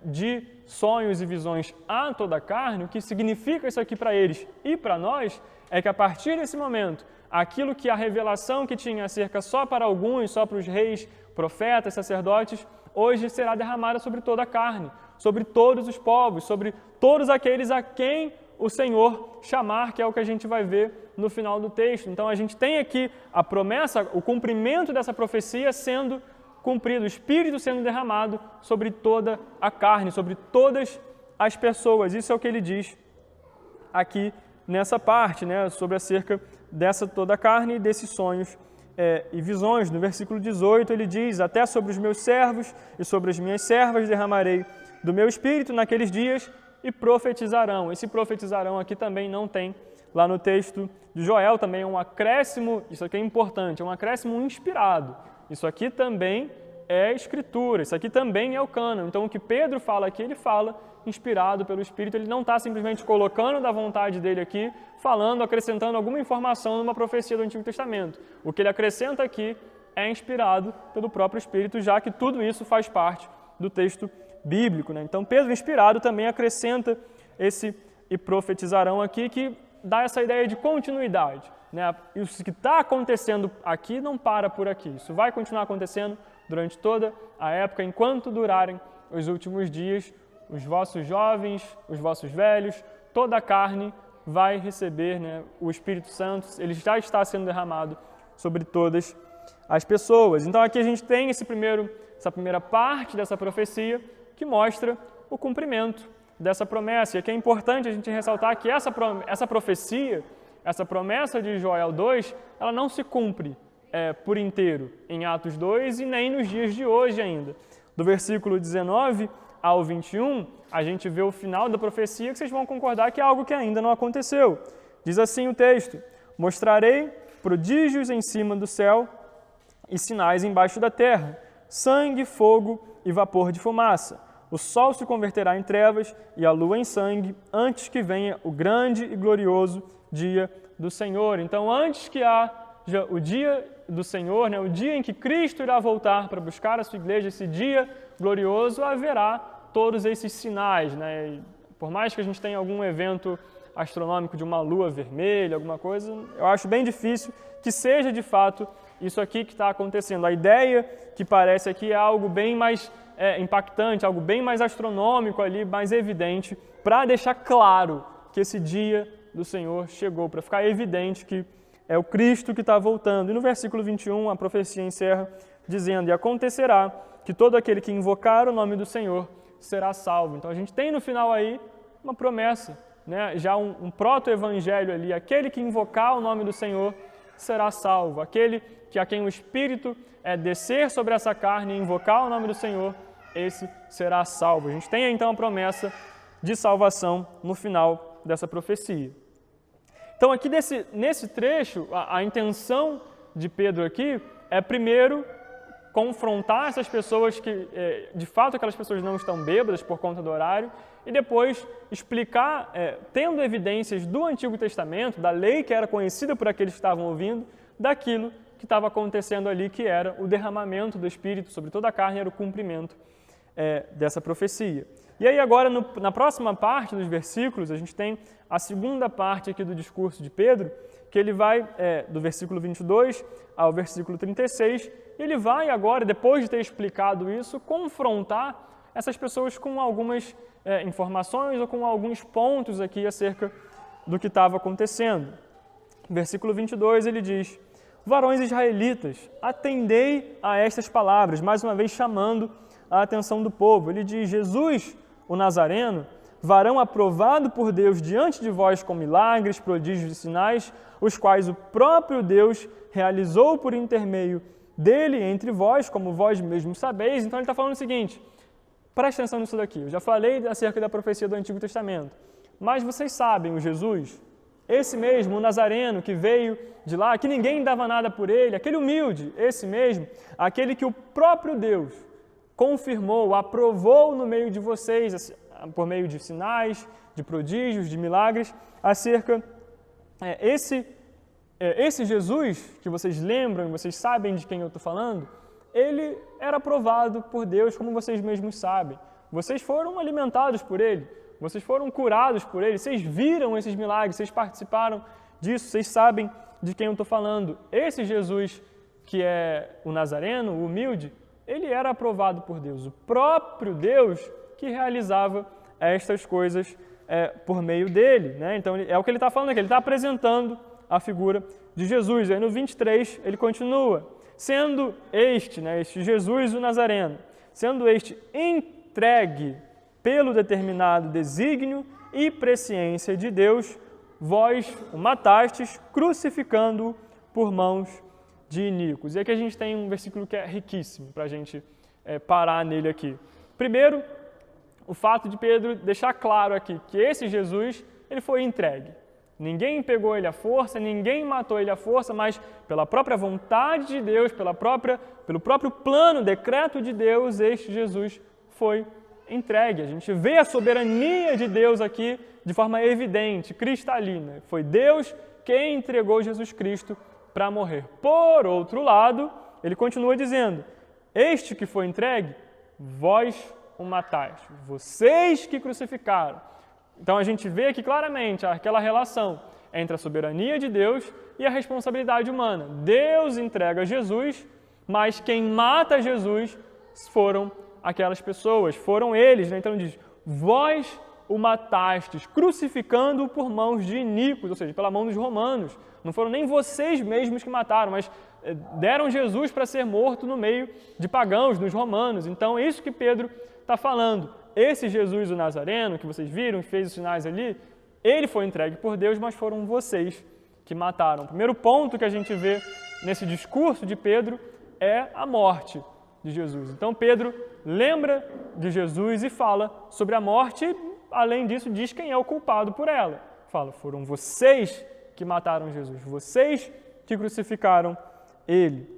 de sonhos e visões a toda a carne, o que significa isso aqui para eles e para nós é que a partir desse momento, aquilo que a revelação que tinha acerca só para alguns, só para os reis, profetas, sacerdotes, hoje será derramada sobre toda a carne, sobre todos os povos, sobre todos aqueles a quem o Senhor chamar, que é o que a gente vai ver no final do texto. Então a gente tem aqui a promessa, o cumprimento dessa profecia sendo cumprido, o Espírito sendo derramado sobre toda a carne, sobre todas as pessoas. Isso é o que ele diz aqui nessa parte, né, sobre acerca dessa toda a carne e desses sonhos e visões. No versículo 18 ele diz: até sobre os meus servos e sobre as minhas servas derramarei do meu espírito naqueles dias e profetizarão. Esse profetizarão aqui também não tem lá no texto de Joel, também é um acréscimo, isso aqui é importante, é um acréscimo inspirado. Isso aqui também é escritura, isso aqui também é o cânon. Então o que Pedro fala aqui, ele fala inspirado pelo Espírito, ele não está simplesmente colocando da vontade dele aqui, falando, acrescentando alguma informação numa profecia do Antigo Testamento. O que ele acrescenta aqui é inspirado pelo próprio Espírito, já que tudo isso faz parte do texto bíblico, né? Então Pedro, inspirado, também acrescenta esse e profetizarão aqui, que dá essa ideia de continuidade, né? Isso que está acontecendo aqui não para por aqui, isso vai continuar acontecendo durante toda a época, enquanto durarem os últimos dias. Os vossos jovens, os vossos velhos, toda a carne vai receber, né, o Espírito Santo, ele já está sendo derramado sobre todas as pessoas. Então aqui a gente tem essa primeira parte dessa profecia que mostra o cumprimento dessa promessa. E aqui é importante a gente ressaltar que essa profecia, essa promessa de Joel 2, ela não se cumpre por inteiro em Atos 2 e nem nos dias de hoje ainda. Do versículo 19 ao 21, a gente vê o final da profecia, que vocês vão concordar que é algo que ainda não aconteceu. Diz assim o texto: mostrarei prodígios em cima do céu e sinais embaixo da terra, sangue, fogo e vapor de fumaça. O sol se converterá em trevas e a lua em sangue, antes que venha o grande e glorioso dia do Senhor. Então, antes que haja o dia do Senhor, né, o dia em que Cristo irá voltar para buscar a sua igreja, esse dia glorioso, haverá todos esses sinais, né? E por mais que a gente tenha algum evento astronômico de uma lua vermelha, alguma coisa, eu acho bem difícil que seja de fato isso aqui que está acontecendo. A ideia que parece aqui é algo bem mais impactante, algo bem mais astronômico ali, mais evidente, para deixar claro que esse dia do Senhor chegou, para ficar evidente que é o Cristo que está voltando. E no versículo 21, a profecia encerra dizendo: e acontecerá que todo aquele que invocar o nome do Senhor será salvo. Então a gente tem no final aí uma promessa, né? Já um proto-evangelho ali: aquele que invocar o nome do Senhor será salvo. Aquele a quem o Espírito descer sobre essa carne e invocar o nome do Senhor, esse será salvo. A gente tem então a promessa de salvação no final dessa profecia. Então aqui nesse trecho, a intenção de Pedro aqui é primeiro confrontar essas pessoas que, de fato, aquelas pessoas não estão bêbadas por conta do horário, e depois explicar, tendo evidências do Antigo Testamento, da lei que era conhecida por aqueles que estavam ouvindo, daquilo que estava acontecendo ali, que era o derramamento do Espírito sobre toda a carne, era o cumprimento dessa profecia. E aí agora, na próxima parte dos versículos, a gente tem a segunda parte aqui do discurso de Pedro, que ele vai, do versículo 22 ao versículo 36, ele vai agora, depois de ter explicado isso, confrontar essas pessoas com algumas informações ou com alguns pontos aqui acerca do que estava acontecendo. No versículo 22 ele diz: varões israelitas, atendei a estas palavras, mais uma vez chamando a atenção do povo. Ele diz: Jesus, o Nazareno, varão aprovado por Deus diante de vós com milagres, prodígios e sinais, os quais o próprio Deus realizou por intermédio dele entre vós, como vós mesmos sabeis. Então ele está falando o seguinte: presta atenção nisso daqui, eu já falei acerca da profecia do Antigo Testamento, mas vocês sabem o Jesus, esse mesmo, o Nazareno, que veio de lá, que ninguém dava nada por ele, aquele humilde, esse mesmo, aquele que o próprio Deus confirmou, aprovou no meio de vocês, por meio de sinais, de prodígios, de milagres, acerca esse Jesus que vocês lembram, vocês sabem de quem eu estou falando, ele era aprovado por Deus, como vocês mesmos sabem. Vocês foram alimentados por ele, vocês foram curados por ele, vocês viram esses milagres, vocês participaram disso, vocês sabem de quem eu estou falando. Esse Jesus que é o Nazareno, o humilde, ele era aprovado por Deus, o próprio Deus que realizava estas coisas por meio dele, né? Então é o que ele está falando aqui, ele está apresentando a figura de Jesus. Aí no 23 ele continua: sendo este Jesus o Nazareno, sendo este entregue pelo determinado desígnio e presciência de Deus, vós o matastes, crucificando-o por mãos de iníquos. E aqui a gente tem um versículo que é riquíssimo para a gente parar nele aqui. Primeiro, o fato de Pedro deixar claro aqui que esse Jesus, ele foi entregue. Ninguém pegou ele à força, ninguém matou ele à força, mas pela própria vontade de Deus, pelo próprio plano, decreto de Deus, este Jesus foi entregue. A gente vê a soberania de Deus aqui de forma evidente, cristalina. Foi Deus quem entregou Jesus Cristo para morrer. Por outro lado, ele continua dizendo, este que foi entregue, vós o mataste, vocês que crucificaram. Então a gente vê aqui claramente aquela relação entre a soberania de Deus e a responsabilidade humana. Deus entrega Jesus, mas quem mata Jesus foram aquelas pessoas, foram eles. Então diz, vós o matastes, crucificando-o por mãos de iníquos, ou seja, pela mão dos romanos. Não foram nem vocês mesmos que mataram, mas deram Jesus para ser morto no meio de pagãos, dos romanos. Então é isso que Pedro está falando. Esse Jesus, o Nazareno, que vocês viram, que fez os sinais ali, ele foi entregue por Deus, mas foram vocês que mataram. O primeiro ponto que a gente vê nesse discurso de Pedro é a morte de Jesus. Então Pedro lembra de Jesus e fala sobre a morte e, além disso, diz quem é o culpado por ela. Fala, foram vocês que mataram Jesus, vocês que crucificaram ele.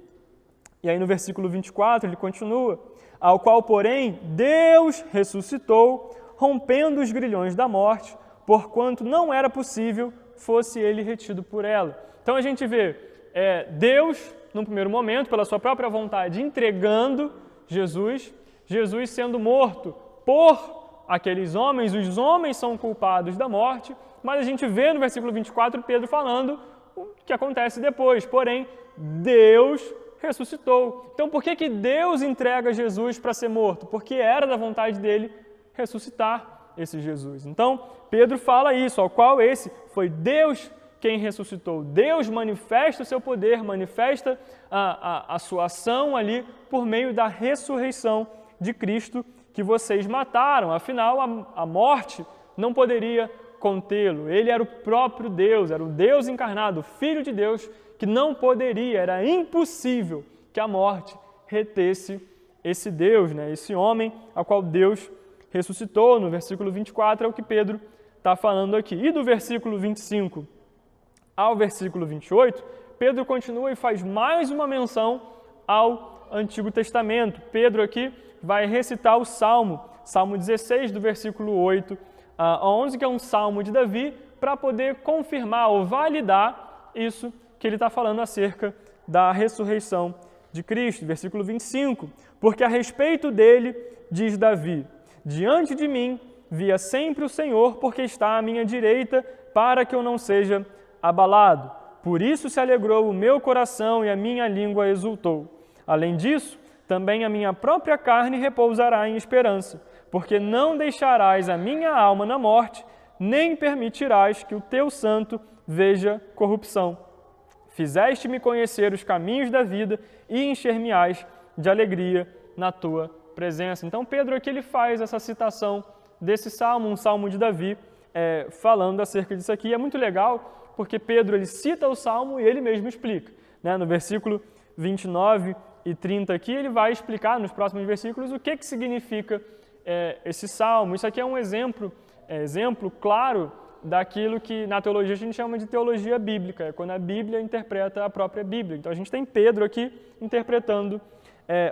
E aí no versículo 24 ele continua, ao qual, porém, Deus ressuscitou, rompendo os grilhões da morte, porquanto não era possível fosse ele retido por ela. Então a gente vê Deus, num primeiro momento, pela sua própria vontade, entregando Jesus, Jesus sendo morto por aqueles homens, os homens são culpados da morte, mas a gente vê no versículo 24 Pedro falando o que acontece depois, porém, Deus ressuscitou. Então, por que Deus entrega Jesus para ser morto? Porque era da vontade dele ressuscitar esse Jesus. Então, Pedro fala isso, ao qual esse foi Deus quem ressuscitou. Deus manifesta o seu poder, manifesta a sua ação ali por meio da ressurreição de Cristo que vocês mataram. Afinal, a morte não poderia contê-lo. Ele era o próprio Deus, era o Deus encarnado, o Filho de Deus, que não poderia, era impossível que a morte retesse esse Deus, esse homem a qual Deus ressuscitou. No versículo 24 é o que Pedro está falando aqui. E do versículo 25 ao versículo 28, Pedro continua e faz mais uma menção ao Antigo Testamento. Pedro aqui vai recitar o Salmo 16, do versículo 8 a 11, que é um salmo de Davi, para poder confirmar ou validar isso que ele está falando acerca da ressurreição de Cristo. Versículo 25, porque a respeito dele, diz Davi, diante de mim via sempre o Senhor, porque está à minha direita, para que eu não seja abalado. Por isso se alegrou o meu coração e a minha língua exultou. Além disso, também a minha própria carne repousará em esperança, porque não deixarás a minha alma na morte, nem permitirás que o teu santo veja corrupção. Fizeste-me conhecer os caminhos da vida e encher-me-ás de alegria na tua presença. Então Pedro aqui ele faz essa citação desse salmo, um salmo de Davi, falando acerca disso aqui. É muito legal, porque Pedro ele cita o salmo e ele mesmo explica. No versículo 29 e 30 aqui, ele vai explicar nos próximos versículos o que significa esse salmo. Isso aqui é um exemplo claro daquilo que na teologia a gente chama de teologia bíblica, é quando a Bíblia interpreta a própria Bíblia. Então a gente tem Pedro aqui interpretando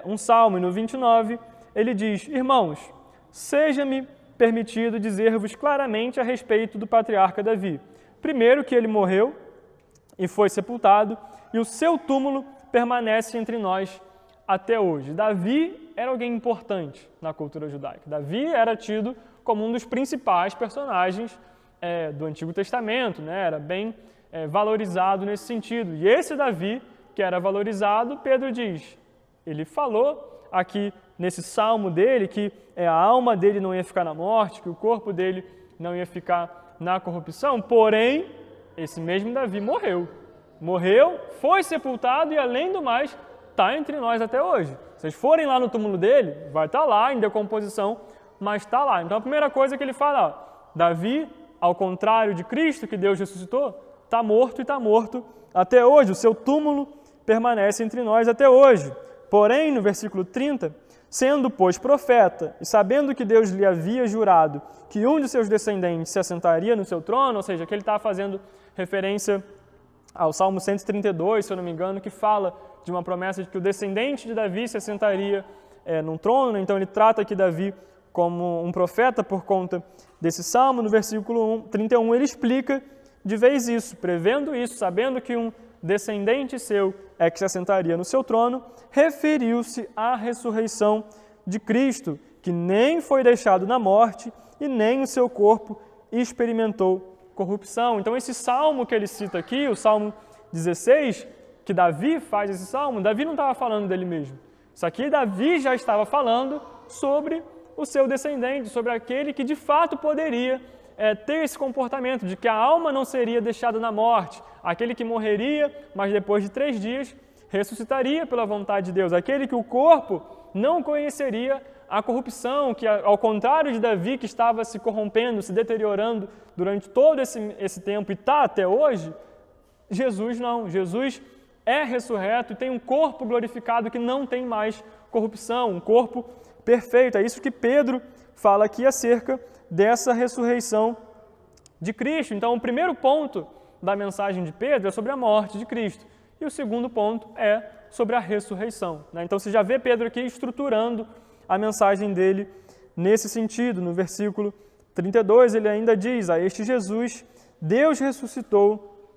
um salmo, e no 29 ele diz, irmãos, seja-me permitido dizer-vos claramente a respeito do patriarca Davi. Primeiro que ele morreu e foi sepultado, e o seu túmulo permanece entre nós até hoje. Davi era alguém importante na cultura judaica. Davi era tido como um dos principais personagens do Antigo Testamento, era bem valorizado nesse sentido. E esse Davi, que era valorizado, Pedro diz, ele falou aqui nesse salmo dele que a alma dele não ia ficar na morte, que o corpo dele não ia ficar na corrupção, porém, esse mesmo Davi morreu. Morreu, foi sepultado e, além do mais, está entre nós até hoje. Se vocês forem lá no túmulo dele, vai estar lá em decomposição, mas está lá. Então a primeira coisa que ele fala, Davi, ao contrário de Cristo, que Deus ressuscitou, está morto e está morto até hoje. O seu túmulo permanece entre nós até hoje. Porém, no versículo 30, sendo, pois, profeta, e sabendo que Deus lhe havia jurado que um de seus descendentes se assentaria no seu trono, ou seja, que ele está fazendo referência ao Salmo 132, se eu não me engano, que fala de uma promessa de que o descendente de Davi se assentaria num trono, então ele trata aqui Davi como um profeta por conta desse Salmo. No versículo 31 ele explica de vez isso, prevendo isso, sabendo que um descendente seu é que se assentaria no seu trono, referiu-se à ressurreição de Cristo, que nem foi deixado na morte e nem o seu corpo experimentou corrupção. Então esse salmo que ele cita aqui, o Salmo 16, que Davi faz esse salmo, Davi não estava falando dele mesmo. Isso aqui Davi já estava falando sobre o seu descendente, sobre aquele que de fato poderia ter esse comportamento de que a alma não seria deixada na morte, aquele que morreria, mas depois de 3 dias ressuscitaria pela vontade de Deus, aquele que o corpo não conheceria a corrupção, que ao contrário de Davi, que estava se corrompendo, se deteriorando durante todo esse tempo e está até hoje, Jesus não. Jesus é ressurreto e tem um corpo glorificado que não tem mais corrupção, um corpo perfeito. É isso que Pedro fala aqui acerca dessa ressurreição de Cristo. Então, o primeiro ponto da mensagem de Pedro é sobre a morte de Cristo. E o segundo ponto é sobre a ressurreição. Então, você já vê Pedro aqui estruturando a mensagem dele nesse sentido. No versículo 32, ele ainda diz: a este Jesus, Deus ressuscitou,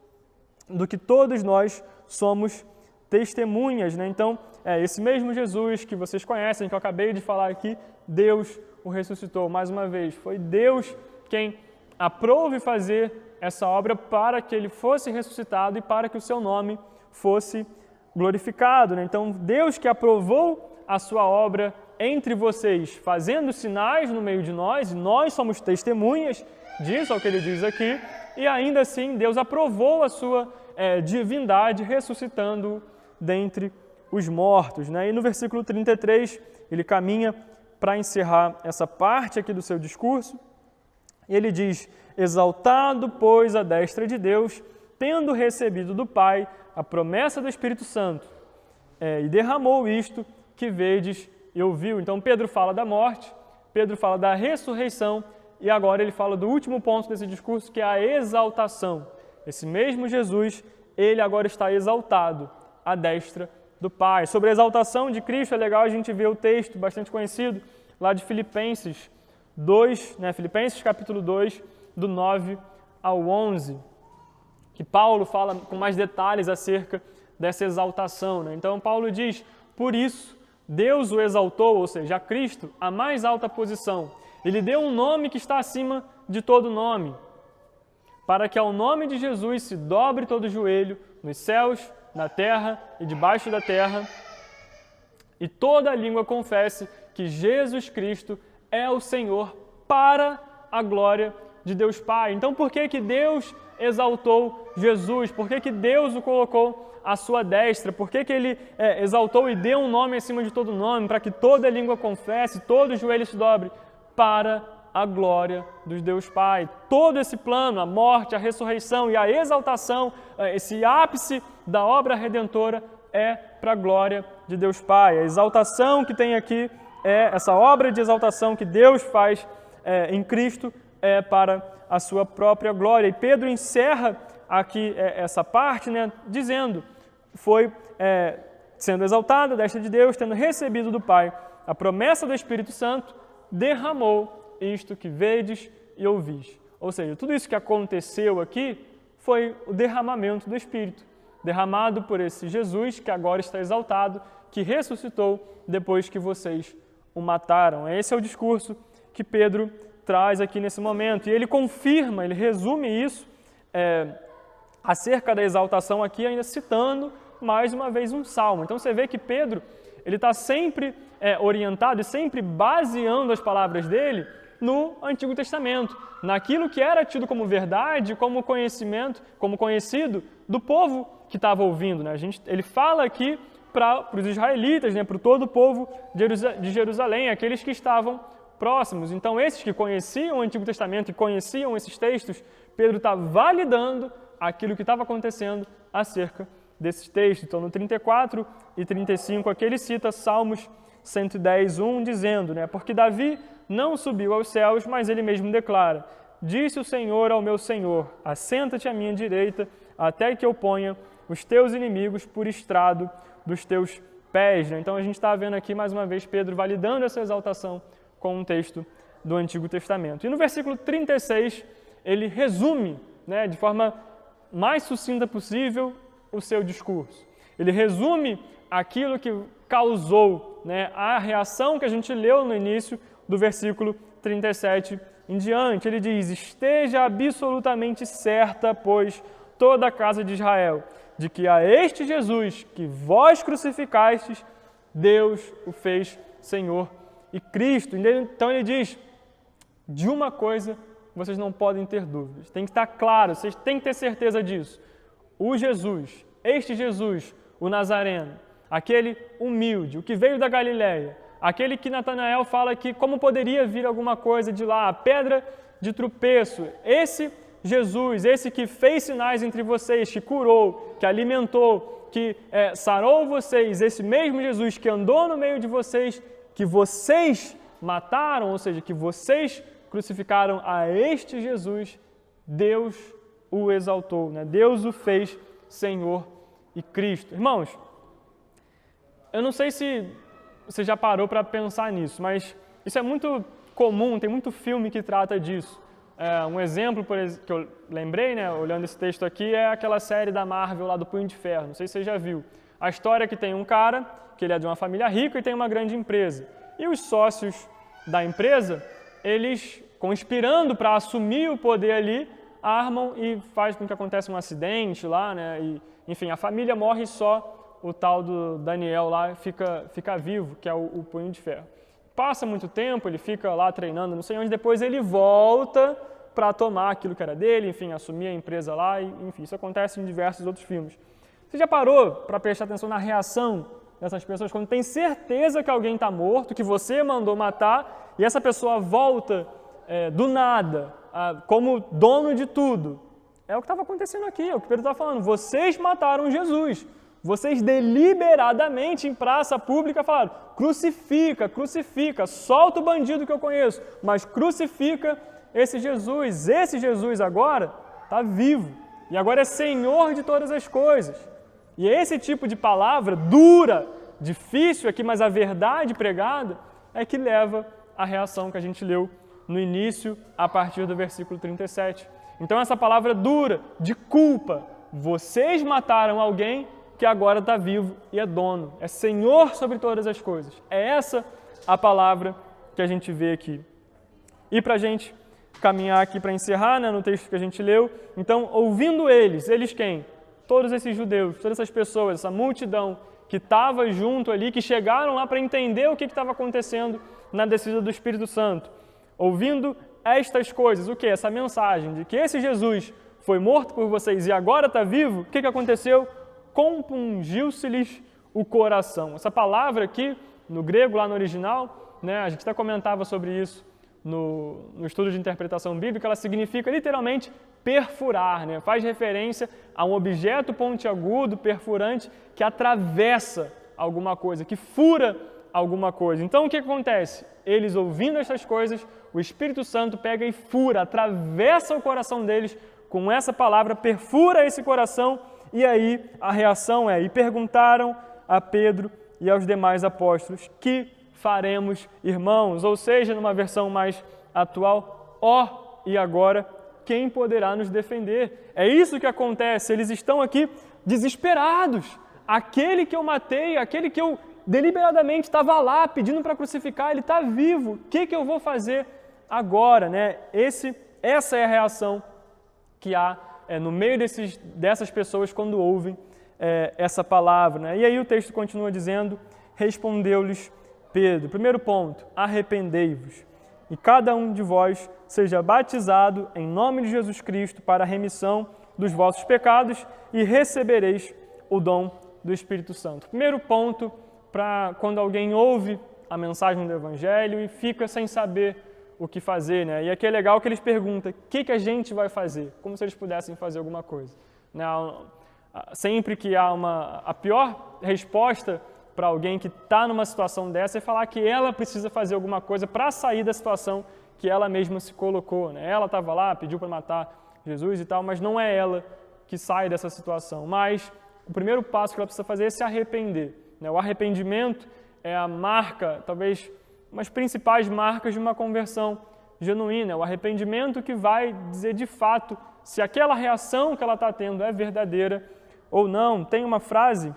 do que todos nós somos testemunhas. Então, esse mesmo Jesus que vocês conhecem, que eu acabei de falar aqui, Deus o ressuscitou. Mais uma vez, foi Deus quem aprove fazer essa obra para que ele fosse ressuscitado e para que o seu nome fosse glorificado. Então, Deus que aprovou a sua obra entre vocês, fazendo sinais no meio de nós, e nós somos testemunhas disso, é o que ele diz aqui, e ainda assim Deus aprovou a sua divindade, ressuscitando dentre os mortos. E no versículo 33, ele caminha para encerrar essa parte aqui do seu discurso, ele diz: exaltado, pois, à destra de Deus, tendo recebido do Pai a promessa do Espírito Santo, e derramou isto que vedes e ouviu. Então Pedro fala da morte, Pedro fala da ressurreição, e agora ele fala do último ponto desse discurso, que é a exaltação. Esse mesmo Jesus, ele agora está exaltado à destra do Pai. Sobre a exaltação de Cristo, é legal a gente ver o texto bastante conhecido, lá de Filipenses 2, Filipenses capítulo 2, do 9 ao 11, que Paulo fala com mais detalhes acerca dessa exaltação. Então Paulo diz: por isso Deus o exaltou, ou seja, a Cristo, a mais alta posição. Ele deu um nome que está acima de todo nome, para que ao nome de Jesus se dobre todo joelho, nos céus, na terra e debaixo da terra, e toda língua confesse que Jesus Cristo é o Senhor, para a glória de Deus Pai. Então, por que Deus exaltou Jesus? Por que Deus o colocou à sua destra? Por que ele exaltou e deu um nome acima de todo nome? Para que toda língua confesse, todo joelho se dobre, para a glória de Deus Pai. Todo esse plano, a morte, a ressurreição e a exaltação, esse ápice da obra redentora é para a glória de Deus Pai. A exaltação que tem aqui, essa obra de exaltação que Deus faz em Cristo, é para a sua própria glória. E Pedro encerra aqui essa parte, dizendo: foi sendo exaltado, destra de Deus, tendo recebido do Pai a promessa do Espírito Santo, derramou isto que vedes e ouvis. Ou seja, tudo isso que aconteceu aqui foi o derramamento do Espírito, derramado por esse Jesus que agora está exaltado, que ressuscitou depois que vocês o mataram. Esse é o discurso que Pedro traz aqui nesse momento. E ele confirma, ele resume isso acerca da exaltação aqui, ainda citando mais uma vez um salmo. Então você vê que Pedro ele está sempre orientado e sempre baseando as palavras dele no Antigo Testamento, naquilo que era tido como verdade, como conhecimento, como conhecido do povo que estava ouvindo. Ele fala aqui para os israelitas, para todo o povo de Jerusalém, aqueles que estavam próximos. Então, esses que conheciam o Antigo Testamento e conheciam esses textos, Pedro está validando aquilo que estava acontecendo acerca desses textos. Então, no 34 e 35, aqui ele cita Salmos 110:1, dizendo, né, porque Davi não subiu aos céus, mas ele mesmo declara, disse o Senhor ao meu Senhor, assenta-te à minha direita, até que eu ponha os teus inimigos por estrado dos teus pés. Então, a gente está vendo aqui, mais uma vez, Pedro validando essa exaltação com um texto do Antigo Testamento. E no versículo 36, ele resume, né, de forma mais sucinta possível o seu discurso. Ele resume aquilo que causou, né, a reação que a gente leu no início do versículo 37 em diante. Ele diz, esteja absolutamente certa, pois, toda a casa de Israel, de que a este Jesus que vós crucificastes, Deus o fez Senhor e Cristo. Então ele diz, de uma coisa vocês não podem ter dúvidas, tem que estar claro, vocês têm que ter certeza disso. O Jesus, este Jesus, o Nazareno, aquele humilde, o que veio da Galileia, aquele que Natanael fala que como poderia vir alguma coisa de lá, a pedra de tropeço, esse Jesus, esse que fez sinais entre vocês, que curou, que alimentou, que sarou vocês, esse mesmo Jesus que andou no meio de vocês, que vocês mataram, ou seja, que vocês crucificaram a este Jesus, Deus o exaltou, né? Deus o fez Senhor e Cristo. Irmãos, eu não sei se você já parou para pensar nisso, mas isso é muito comum, tem muito filme que trata disso. Um exemplo que eu lembrei, né, olhando esse texto aqui, é aquela série da Marvel lá do Punho de Ferro, não sei se você já viu. A história que tem um cara, que ele é de uma família rica e tem uma grande empresa. E os sócios da empresa, eles, conspirando para assumir o poder ali, armam e faz com que aconteça um acidente lá, né? E, enfim, a família morre, só o tal do Daniel lá fica vivo, que é o Punho de Ferro. Passa muito tempo, ele fica lá treinando, não sei onde, depois ele volta para tomar aquilo que era dele, enfim, assumir a empresa lá, e, enfim, isso acontece em diversos outros filmes. Você já parou para prestar atenção na reação dessas pessoas quando tem certeza que alguém está morto, que você mandou matar, e essa pessoa volta do nada, como dono de tudo? É o que estava acontecendo aqui, é o que Pedro está falando. Vocês mataram Jesus. Vocês deliberadamente em praça pública falaram, crucifica, crucifica, solta o bandido que eu conheço, mas crucifica esse Jesus. Esse Jesus agora está vivo e agora é Senhor de todas as coisas. E esse tipo de palavra dura, difícil aqui, mas a verdade pregada é que leva à reação que a gente leu no início, a partir do versículo 37. Então essa palavra dura, de culpa, vocês mataram alguém que agora está vivo e é dono, é Senhor sobre todas as coisas. É essa a palavra que a gente vê aqui. E para a gente caminhar aqui para encerrar, né, no texto que a gente leu, então, ouvindo eles quem? Todos esses judeus, todas essas pessoas, essa multidão que estava junto ali, que chegaram lá para entender o que estava acontecendo na descida do Espírito Santo. Ouvindo estas coisas, o que? Essa mensagem de que esse Jesus foi morto por vocês e agora está vivo, o que aconteceu? Compungiu-se-lhes o coração. Essa palavra aqui, no grego, lá no original, né, a gente até comentava sobre isso no estudo de interpretação bíblica, ela significa literalmente perfurar, né? Faz referência a um objeto pontiagudo, perfurante, que atravessa alguma coisa, que fura alguma coisa. Então, o que acontece? Eles, ouvindo essas coisas, o Espírito Santo pega e fura, atravessa o coração deles com essa palavra, perfura esse coração. E aí a reação é, e perguntaram a Pedro e aos demais apóstolos, que faremos, irmãos? Ou seja, numa versão mais atual, e agora, quem poderá nos defender? É isso que acontece, eles estão aqui desesperados. Aquele que eu matei, aquele que eu deliberadamente estava lá pedindo para crucificar, ele está vivo. O que eu vou fazer agora? Né? Essa é a reação que há no meio dessas pessoas quando ouvem essa palavra. Né? E aí o texto continua dizendo, respondeu-lhes Pedro. Primeiro ponto, arrependei-vos e cada um de vós seja batizado em nome de Jesus Cristo para a remissão dos vossos pecados e recebereis o dom do Espírito Santo. Primeiro ponto, para quando alguém ouve a mensagem do Evangelho e fica sem saber o que fazer, né? E aqui é legal que eles perguntam, o que a gente vai fazer? Como se eles pudessem fazer alguma coisa. Né? sempre que há a pior resposta para alguém que está numa situação dessa é falar que ela precisa fazer alguma coisa para sair da situação que ela mesma se colocou, né? Ela estava lá, pediu para matar Jesus e tal, mas não é ela que sai dessa situação. Mas o primeiro passo que ela precisa fazer é se arrepender, né? O arrependimento é a marca, talvez, umas principais marcas de uma conversão genuína. É o arrependimento que vai dizer de fato se aquela reação que ela está tendo é verdadeira ou não. Tem uma frase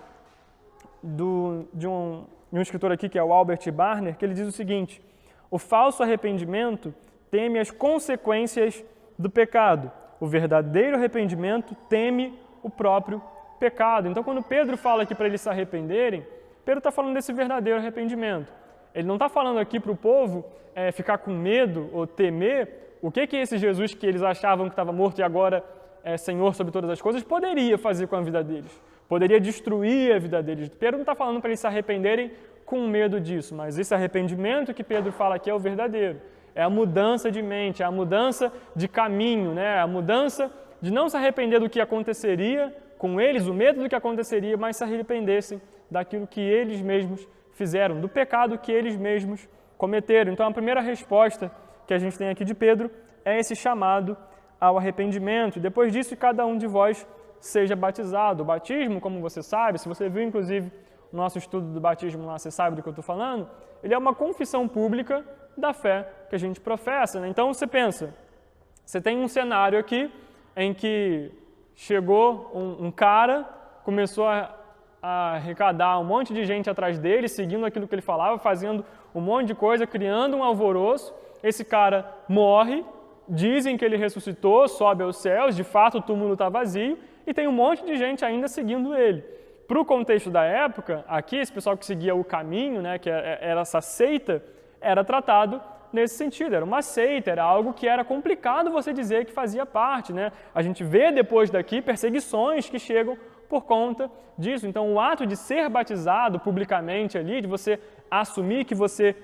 de um escritor aqui, que é o Albert Barner, que ele diz o seguinte: o falso arrependimento teme as consequências do pecado. O verdadeiro arrependimento teme o próprio pecado. Então, quando Pedro fala aqui para eles se arrependerem, Pedro está falando desse verdadeiro arrependimento. Ele não está falando aqui para o povo ficar com medo ou temer o que esse Jesus que eles achavam que estava morto e agora é Senhor sobre todas as coisas poderia fazer com a vida deles. Poderia destruir a vida deles. Pedro não está falando para eles se arrependerem com medo disso, mas esse arrependimento que Pedro fala aqui é o verdadeiro. É a mudança de mente, é a mudança de caminho, né? É a mudança de não se arrepender do que aconteceria com eles, o medo do que aconteceria, mas se arrependessem daquilo que eles mesmos fizeram, do pecado que eles mesmos cometeram. Então, a primeira resposta que a gente tem aqui de Pedro é esse chamado ao arrependimento. E depois disso, cada um de vós seja batizado. O batismo, como você sabe, se você viu, inclusive, o nosso estudo do batismo lá, você sabe do que eu estou falando, ele é uma confissão pública da fé que a gente professa, né? Então, você pensa, você tem um cenário aqui em que chegou um cara, começou a arrecadar um monte de gente atrás dele, seguindo aquilo que ele falava, fazendo um monte de coisa, criando um alvoroço. Esse cara morre, dizem que ele ressuscitou, sobe aos céus, de fato o túmulo está vazio, e tem um monte de gente ainda seguindo ele. Para o contexto da época, aqui, esse pessoal que seguia o caminho, né, que era essa seita, era tratado nesse sentido. Era uma seita, era algo que era complicado você dizer que fazia parte, né? A gente vê depois daqui perseguições que chegam por conta disso. Então, o ato de ser batizado publicamente ali, de você assumir que você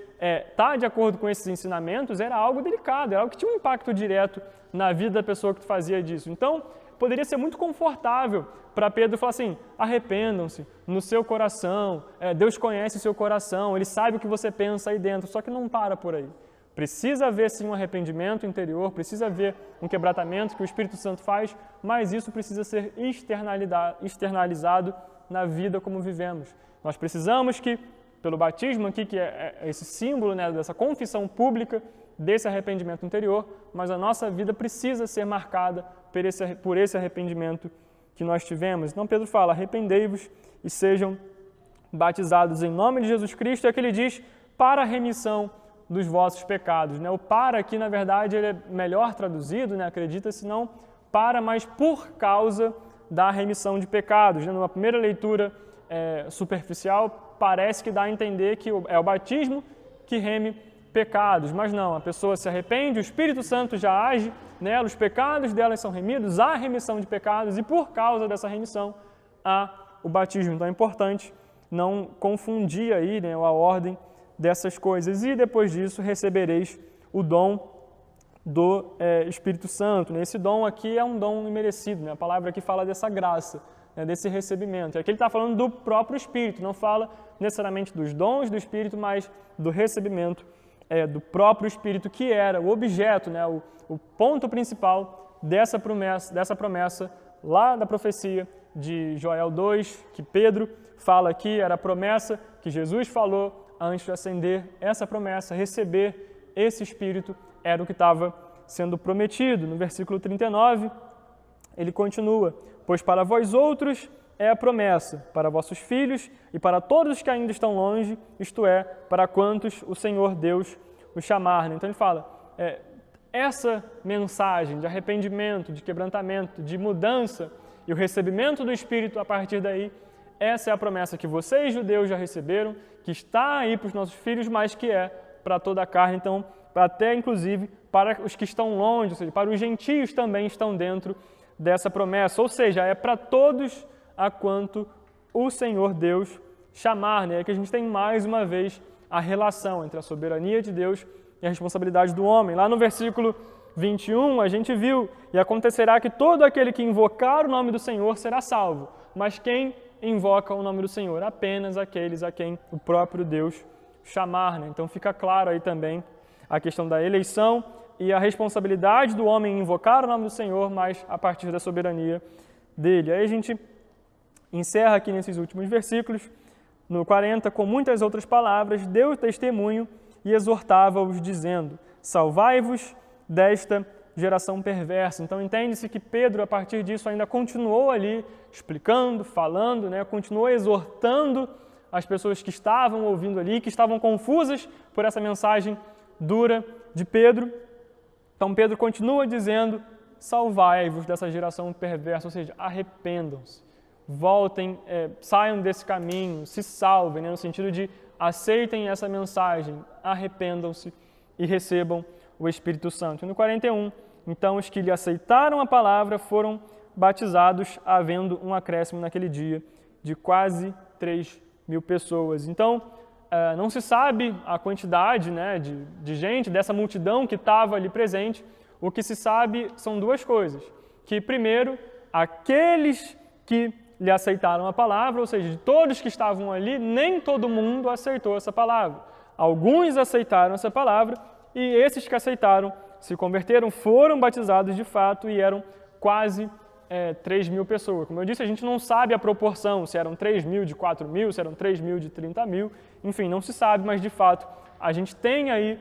está de acordo com esses ensinamentos, era algo delicado, era algo que tinha um impacto direto na vida da pessoa que fazia disso. Então, poderia ser muito confortável para Pedro falar assim: arrependam-se no seu coração, Deus conhece o seu coração, Ele sabe o que você pensa aí dentro, só que não para por aí. Precisa haver sim um arrependimento interior, precisa haver um quebrantamento que o Espírito Santo faz, mas isso precisa ser externalizado na vida como vivemos. Nós precisamos que, pelo batismo aqui, que é esse símbolo, né, dessa confissão pública, desse arrependimento interior, mas a nossa vida precisa ser marcada por esse arrependimento que nós tivemos. Então Pedro fala: arrependei-vos e sejam batizados em nome de Jesus Cristo, é que ele diz para a remissão dos vossos pecados. Né? O para aqui, na verdade, ele é melhor traduzido, né? Acredita-se não para, mas por causa da remissão de pecados. Né? Numa primeira leitura superficial, parece que dá a entender que é o batismo que reme pecados, mas não, a pessoa se arrepende, o Espírito Santo já age nela, os pecados delas são remidos, há remissão de pecados e por causa dessa remissão há o batismo. Então é importante não confundir aí, né, a ordem dessas coisas. E depois disso recebereis o dom do Espírito Santo. Né? Esse dom aqui é um dom imerecido, né? A palavra aqui fala dessa graça, né, desse recebimento. E aqui ele está falando do próprio Espírito, não fala necessariamente dos dons do Espírito, mas do recebimento do próprio Espírito, que era o objeto, né, o ponto principal dessa promessa lá da profecia de Joel 2, que Pedro fala aqui, era a promessa que Jesus falou antes de ascender. Essa promessa, receber esse Espírito, era o que estava sendo prometido. No versículo 39, ele continua: pois para vós outros é a promessa, para vossos filhos e para todos os que ainda estão longe, isto é, para quantos o Senhor Deus os chamar. Então ele fala, essa mensagem de arrependimento, de quebrantamento, de mudança e o recebimento do Espírito a partir daí, essa é a promessa que vocês, judeus, já receberam, que está aí para os nossos filhos, mas que é para toda a carne, então, até inclusive para os que estão longe, ou seja, para os gentios também estão dentro dessa promessa, ou seja, é para todos a quanto o Senhor Deus chamar, né? É que a gente tem mais uma vez a relação entre a soberania de Deus e a responsabilidade do homem. Lá no versículo 21, a gente viu: e acontecerá que todo aquele que invocar o nome do Senhor será salvo. mas quem invoca o nome do Senhor? Apenas aqueles a quem o próprio Deus chamar, né? Então fica claro aí também a questão da eleição e a responsabilidade do homem em invocar o nome do Senhor, mas a partir da soberania dele. Aí a gente encerra aqui nesses últimos versículos, no 40, com muitas outras palavras, deu testemunho e exortava-os, dizendo: salvai-vos desta geração perversa. Então entende-se que Pedro, a partir disso, ainda continuou ali explicando, falando, né? Continuou exortando as pessoas que estavam ouvindo ali, que estavam confusas por essa mensagem dura de Pedro. Então Pedro continua dizendo: salvai-vos dessa geração perversa, ou seja, arrependam-se, voltem, saiam desse caminho, se salvem, né? No sentido de aceitem essa mensagem, arrependam-se e recebam o Espírito Santo. E no 41, então os que lhe aceitaram a palavra foram batizados, havendo um acréscimo naquele dia de quase 3.000 pessoas. Então, não se sabe a quantidade, né, de gente, dessa multidão que estava ali presente. O que se sabe são duas coisas. Que, primeiro, aqueles que lhe aceitaram a palavra, ou seja, de todos que estavam ali, nem todo mundo aceitou essa palavra. Alguns aceitaram essa palavra e esses que aceitaram se converteram, foram batizados de fato e eram quase 3.000 pessoas. Como eu disse, a gente não sabe a proporção, se eram 3.000 de 4.000, se eram 3.000 de 30.000, enfim, não se sabe, mas de fato a gente tem aí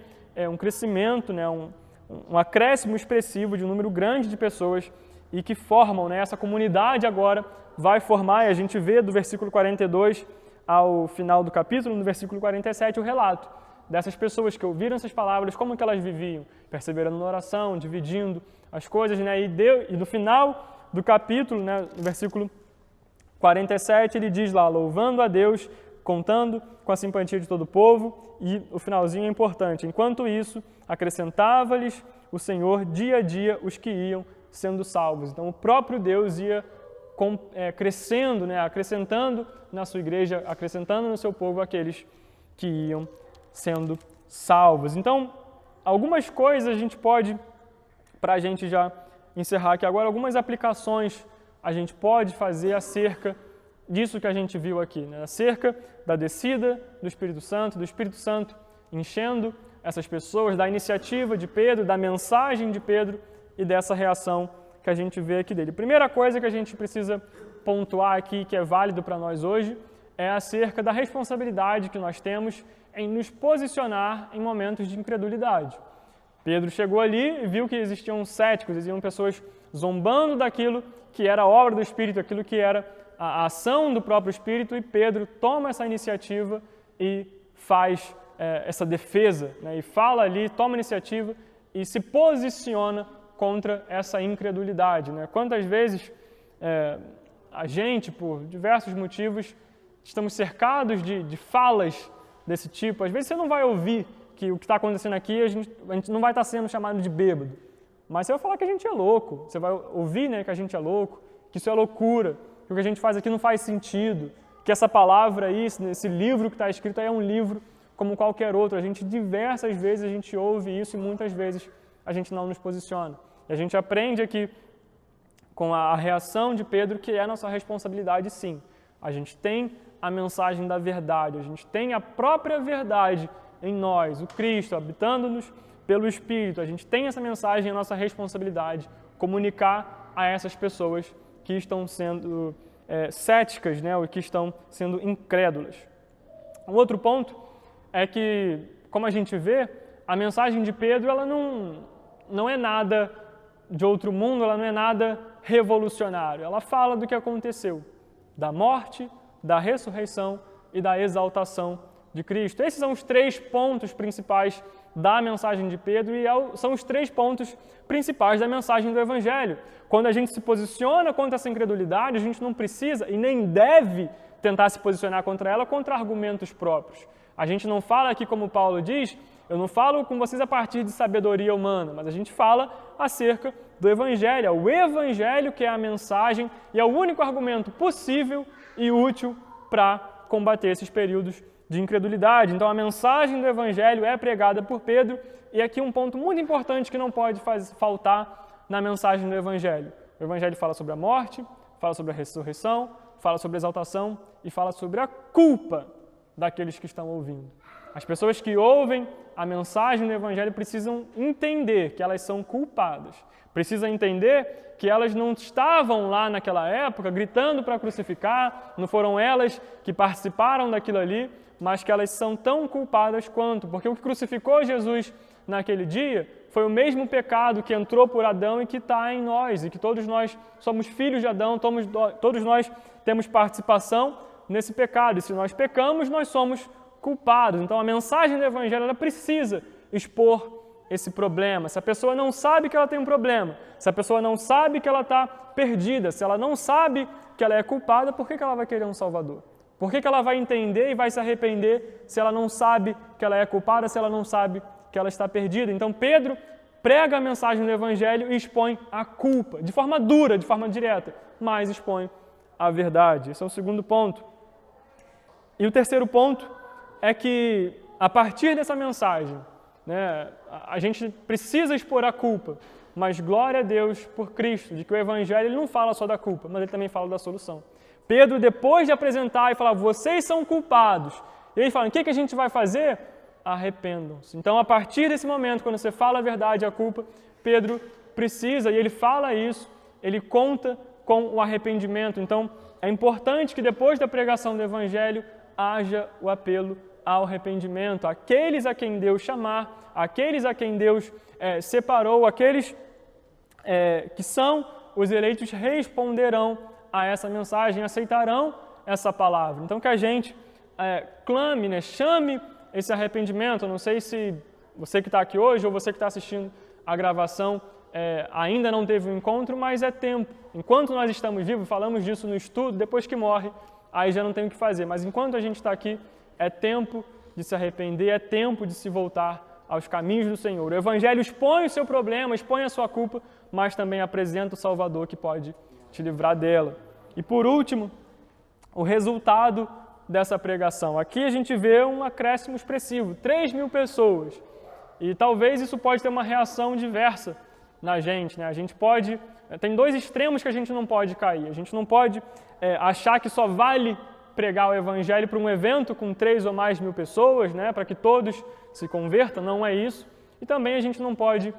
um crescimento, né, um acréscimo expressivo de um número grande de pessoas e que formam, né, essa comunidade agora vai formar, e a gente vê do versículo 42 ao final do capítulo, no versículo 47, o relato dessas pessoas que ouviram essas palavras, como que elas viviam, perseverando na oração, dividindo as coisas, né, e no final do capítulo, né, no versículo 47, ele diz lá, louvando a Deus, contando com a simpatia de todo o povo, e o finalzinho é importante. Enquanto isso, acrescentava-lhes o Senhor dia a dia os que iam sendo salvos. Então, o próprio Deus ia crescendo, né, acrescentando na sua igreja, acrescentando no seu povo aqueles que iam sendo salvos. Então, algumas coisas a gente pode, para a gente já encerrar aqui agora, algumas aplicações a gente pode fazer acerca disso que a gente viu aqui, né? Acerca da descida do Espírito Santo enchendo essas pessoas, da iniciativa de Pedro, da mensagem de Pedro e dessa reação que a gente vê aqui dele. Primeira coisa que a gente precisa pontuar aqui, que é válido para nós hoje, é acerca da responsabilidade que nós temos em nos posicionar em momentos de incredulidade. Pedro chegou ali e viu que existiam céticos, existiam pessoas zombando daquilo que era a obra do Espírito, aquilo que era a ação do próprio Espírito, e Pedro toma essa iniciativa e faz essa defesa, né? E fala ali, toma iniciativa e se posiciona contra essa incredulidade, né? Quantas vezes a gente, por diversos motivos, estamos cercados de falas desse tipo. Às vezes você não vai ouvir que o que está acontecendo aqui, a gente não vai estar sendo chamado de bêbado, mas você vai falar que a gente é louco, você vai ouvir, né, que a gente é louco, que isso é loucura, que o que a gente faz aqui não faz sentido, que essa palavra aí, esse livro que está escrito aí é um livro como qualquer outro. A gente, diversas vezes, a gente ouve isso e muitas vezes a gente não nos posiciona. E a gente aprende aqui com a reação de Pedro que é a nossa responsabilidade, sim. A gente tem a mensagem da verdade, a gente tem a própria verdade em nós, o Cristo habitando-nos pelo Espírito. A gente tem essa mensagem, a nossa responsabilidade, comunicar a essas pessoas que estão sendo céticas, né, ou que estão sendo incrédulas. Um outro ponto é que, como a gente vê, a mensagem de Pedro ela não é nada de outro mundo, ela não é nada revolucionário. Ela fala do que aconteceu, da morte, da ressurreição e da exaltação de Cristo. Esses são os 3 pontos principais da mensagem de Pedro e são os 3 pontos principais da mensagem do Evangelho. Quando a gente se posiciona contra essa incredulidade, a gente não precisa e nem deve tentar se posicionar contra ela contra argumentos próprios. A gente não fala aqui, como Paulo diz, eu não falo com vocês a partir de sabedoria humana, mas a gente fala acerca do Evangelho. É o Evangelho que é a mensagem e é o único argumento possível e útil para combater esses períodos de incredulidade. Então, a mensagem do Evangelho é pregada por Pedro, e aqui um ponto muito importante que não pode faltar na mensagem do Evangelho. O Evangelho fala sobre a morte, fala sobre a ressurreição, fala sobre exaltação e fala sobre a culpa daqueles que estão ouvindo. As pessoas que ouvem a mensagem do Evangelho precisam entender que elas são culpadas. Precisam entender que elas não estavam lá naquela época gritando para crucificar, não foram elas que participaram daquilo ali, mas que elas são tão culpadas quanto, porque o que crucificou Jesus naquele dia foi o mesmo pecado que entrou por Adão e que está em nós, e que todos nós somos filhos de Adão, todos nós temos participação nesse pecado, e se nós pecamos, nós somos culpados. Então a mensagem do Evangelho ela precisa expor esse problema. Se a pessoa não sabe que ela tem um problema, se a pessoa não sabe que ela está perdida, se ela não sabe que ela é culpada, por que ela vai querer um Salvador? Por que ela vai entender e vai se arrepender se ela não sabe que ela é culpada, se ela não sabe que ela está perdida? Então Pedro prega a mensagem do Evangelho e expõe a culpa, de forma dura, de forma direta, mas expõe a verdade. Esse é o segundo ponto. E o terceiro ponto é que, a partir dessa mensagem, a gente precisa expor a culpa, mas glória a Deus por Cristo, de que o Evangelho ele não fala só da culpa, mas ele também fala da solução. Pedro, depois de apresentar e falar, vocês são culpados, ele fala, o que a gente vai fazer? Arrependam-se. Então, a partir desse momento, quando você fala a verdade e a culpa, Pedro precisa, e ele fala isso, ele conta com o arrependimento. Então, é importante que depois da pregação do Evangelho, haja o apelo ao arrependimento. Aqueles a quem Deus chamar, aqueles a quem Deus separou, aqueles que são os eleitos responderão a essa mensagem, aceitarão essa palavra. Então que a gente clame, chame esse arrependimento. Eu não sei se você que está aqui hoje ou você que está assistindo a gravação ainda não teve um encontro, mas é tempo. Enquanto nós estamos vivos, falamos disso no estudo, depois que morre, aí já não tem o que fazer. Mas enquanto a gente está aqui, é tempo de se arrepender, é tempo de se voltar aos caminhos do Senhor. O Evangelho expõe o seu problema, expõe a sua culpa, mas também apresenta o Salvador que pode te livrar dela. E por último, o resultado dessa pregação. Aqui a gente vê um acréscimo expressivo, 3.000 pessoas. E talvez isso pode ter uma reação diversa na gente. A gente pode... Tem dois extremos que a gente não pode cair. A gente não pode achar que só vale pregar o Evangelho para um evento com 3 ou mais mil pessoas, para que todos se convertam, não é isso. E também a gente não pode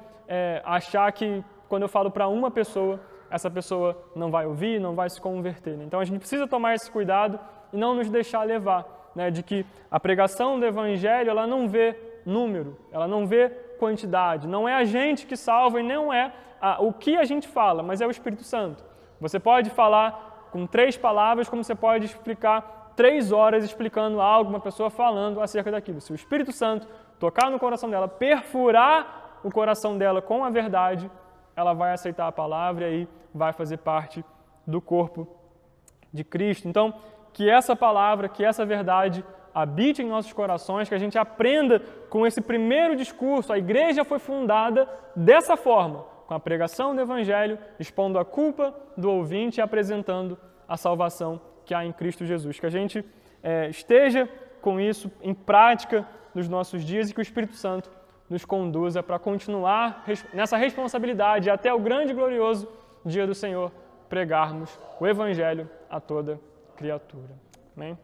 achar que quando eu falo para uma pessoa, essa pessoa não vai ouvir, não vai se converter. Então a gente precisa tomar esse cuidado e não nos deixar levar, de que a pregação do Evangelho ela não vê número, ela não vê quantidade, não é a gente que salva e não é o que a gente fala, mas é o Espírito Santo. Você pode falar com 3 palavras, como você pode explicar 3 horas explicando algo, uma pessoa falando acerca daquilo. Se o Espírito Santo tocar no coração dela, perfurar o coração dela com a verdade, ela vai aceitar a palavra e aí vai fazer parte do corpo de Cristo. Então, que essa palavra, que essa verdade habite em nossos corações, que a gente aprenda com esse primeiro discurso. A igreja foi fundada dessa forma, com a pregação do Evangelho, expondo a culpa do ouvinte e apresentando a salvação que há em Cristo Jesus. Que a gente esteja com isso em prática nos nossos dias e que o Espírito Santo nos conduza para continuar nessa responsabilidade até o grande e glorioso dia do Senhor, pregarmos o Evangelho a toda criatura. Amém?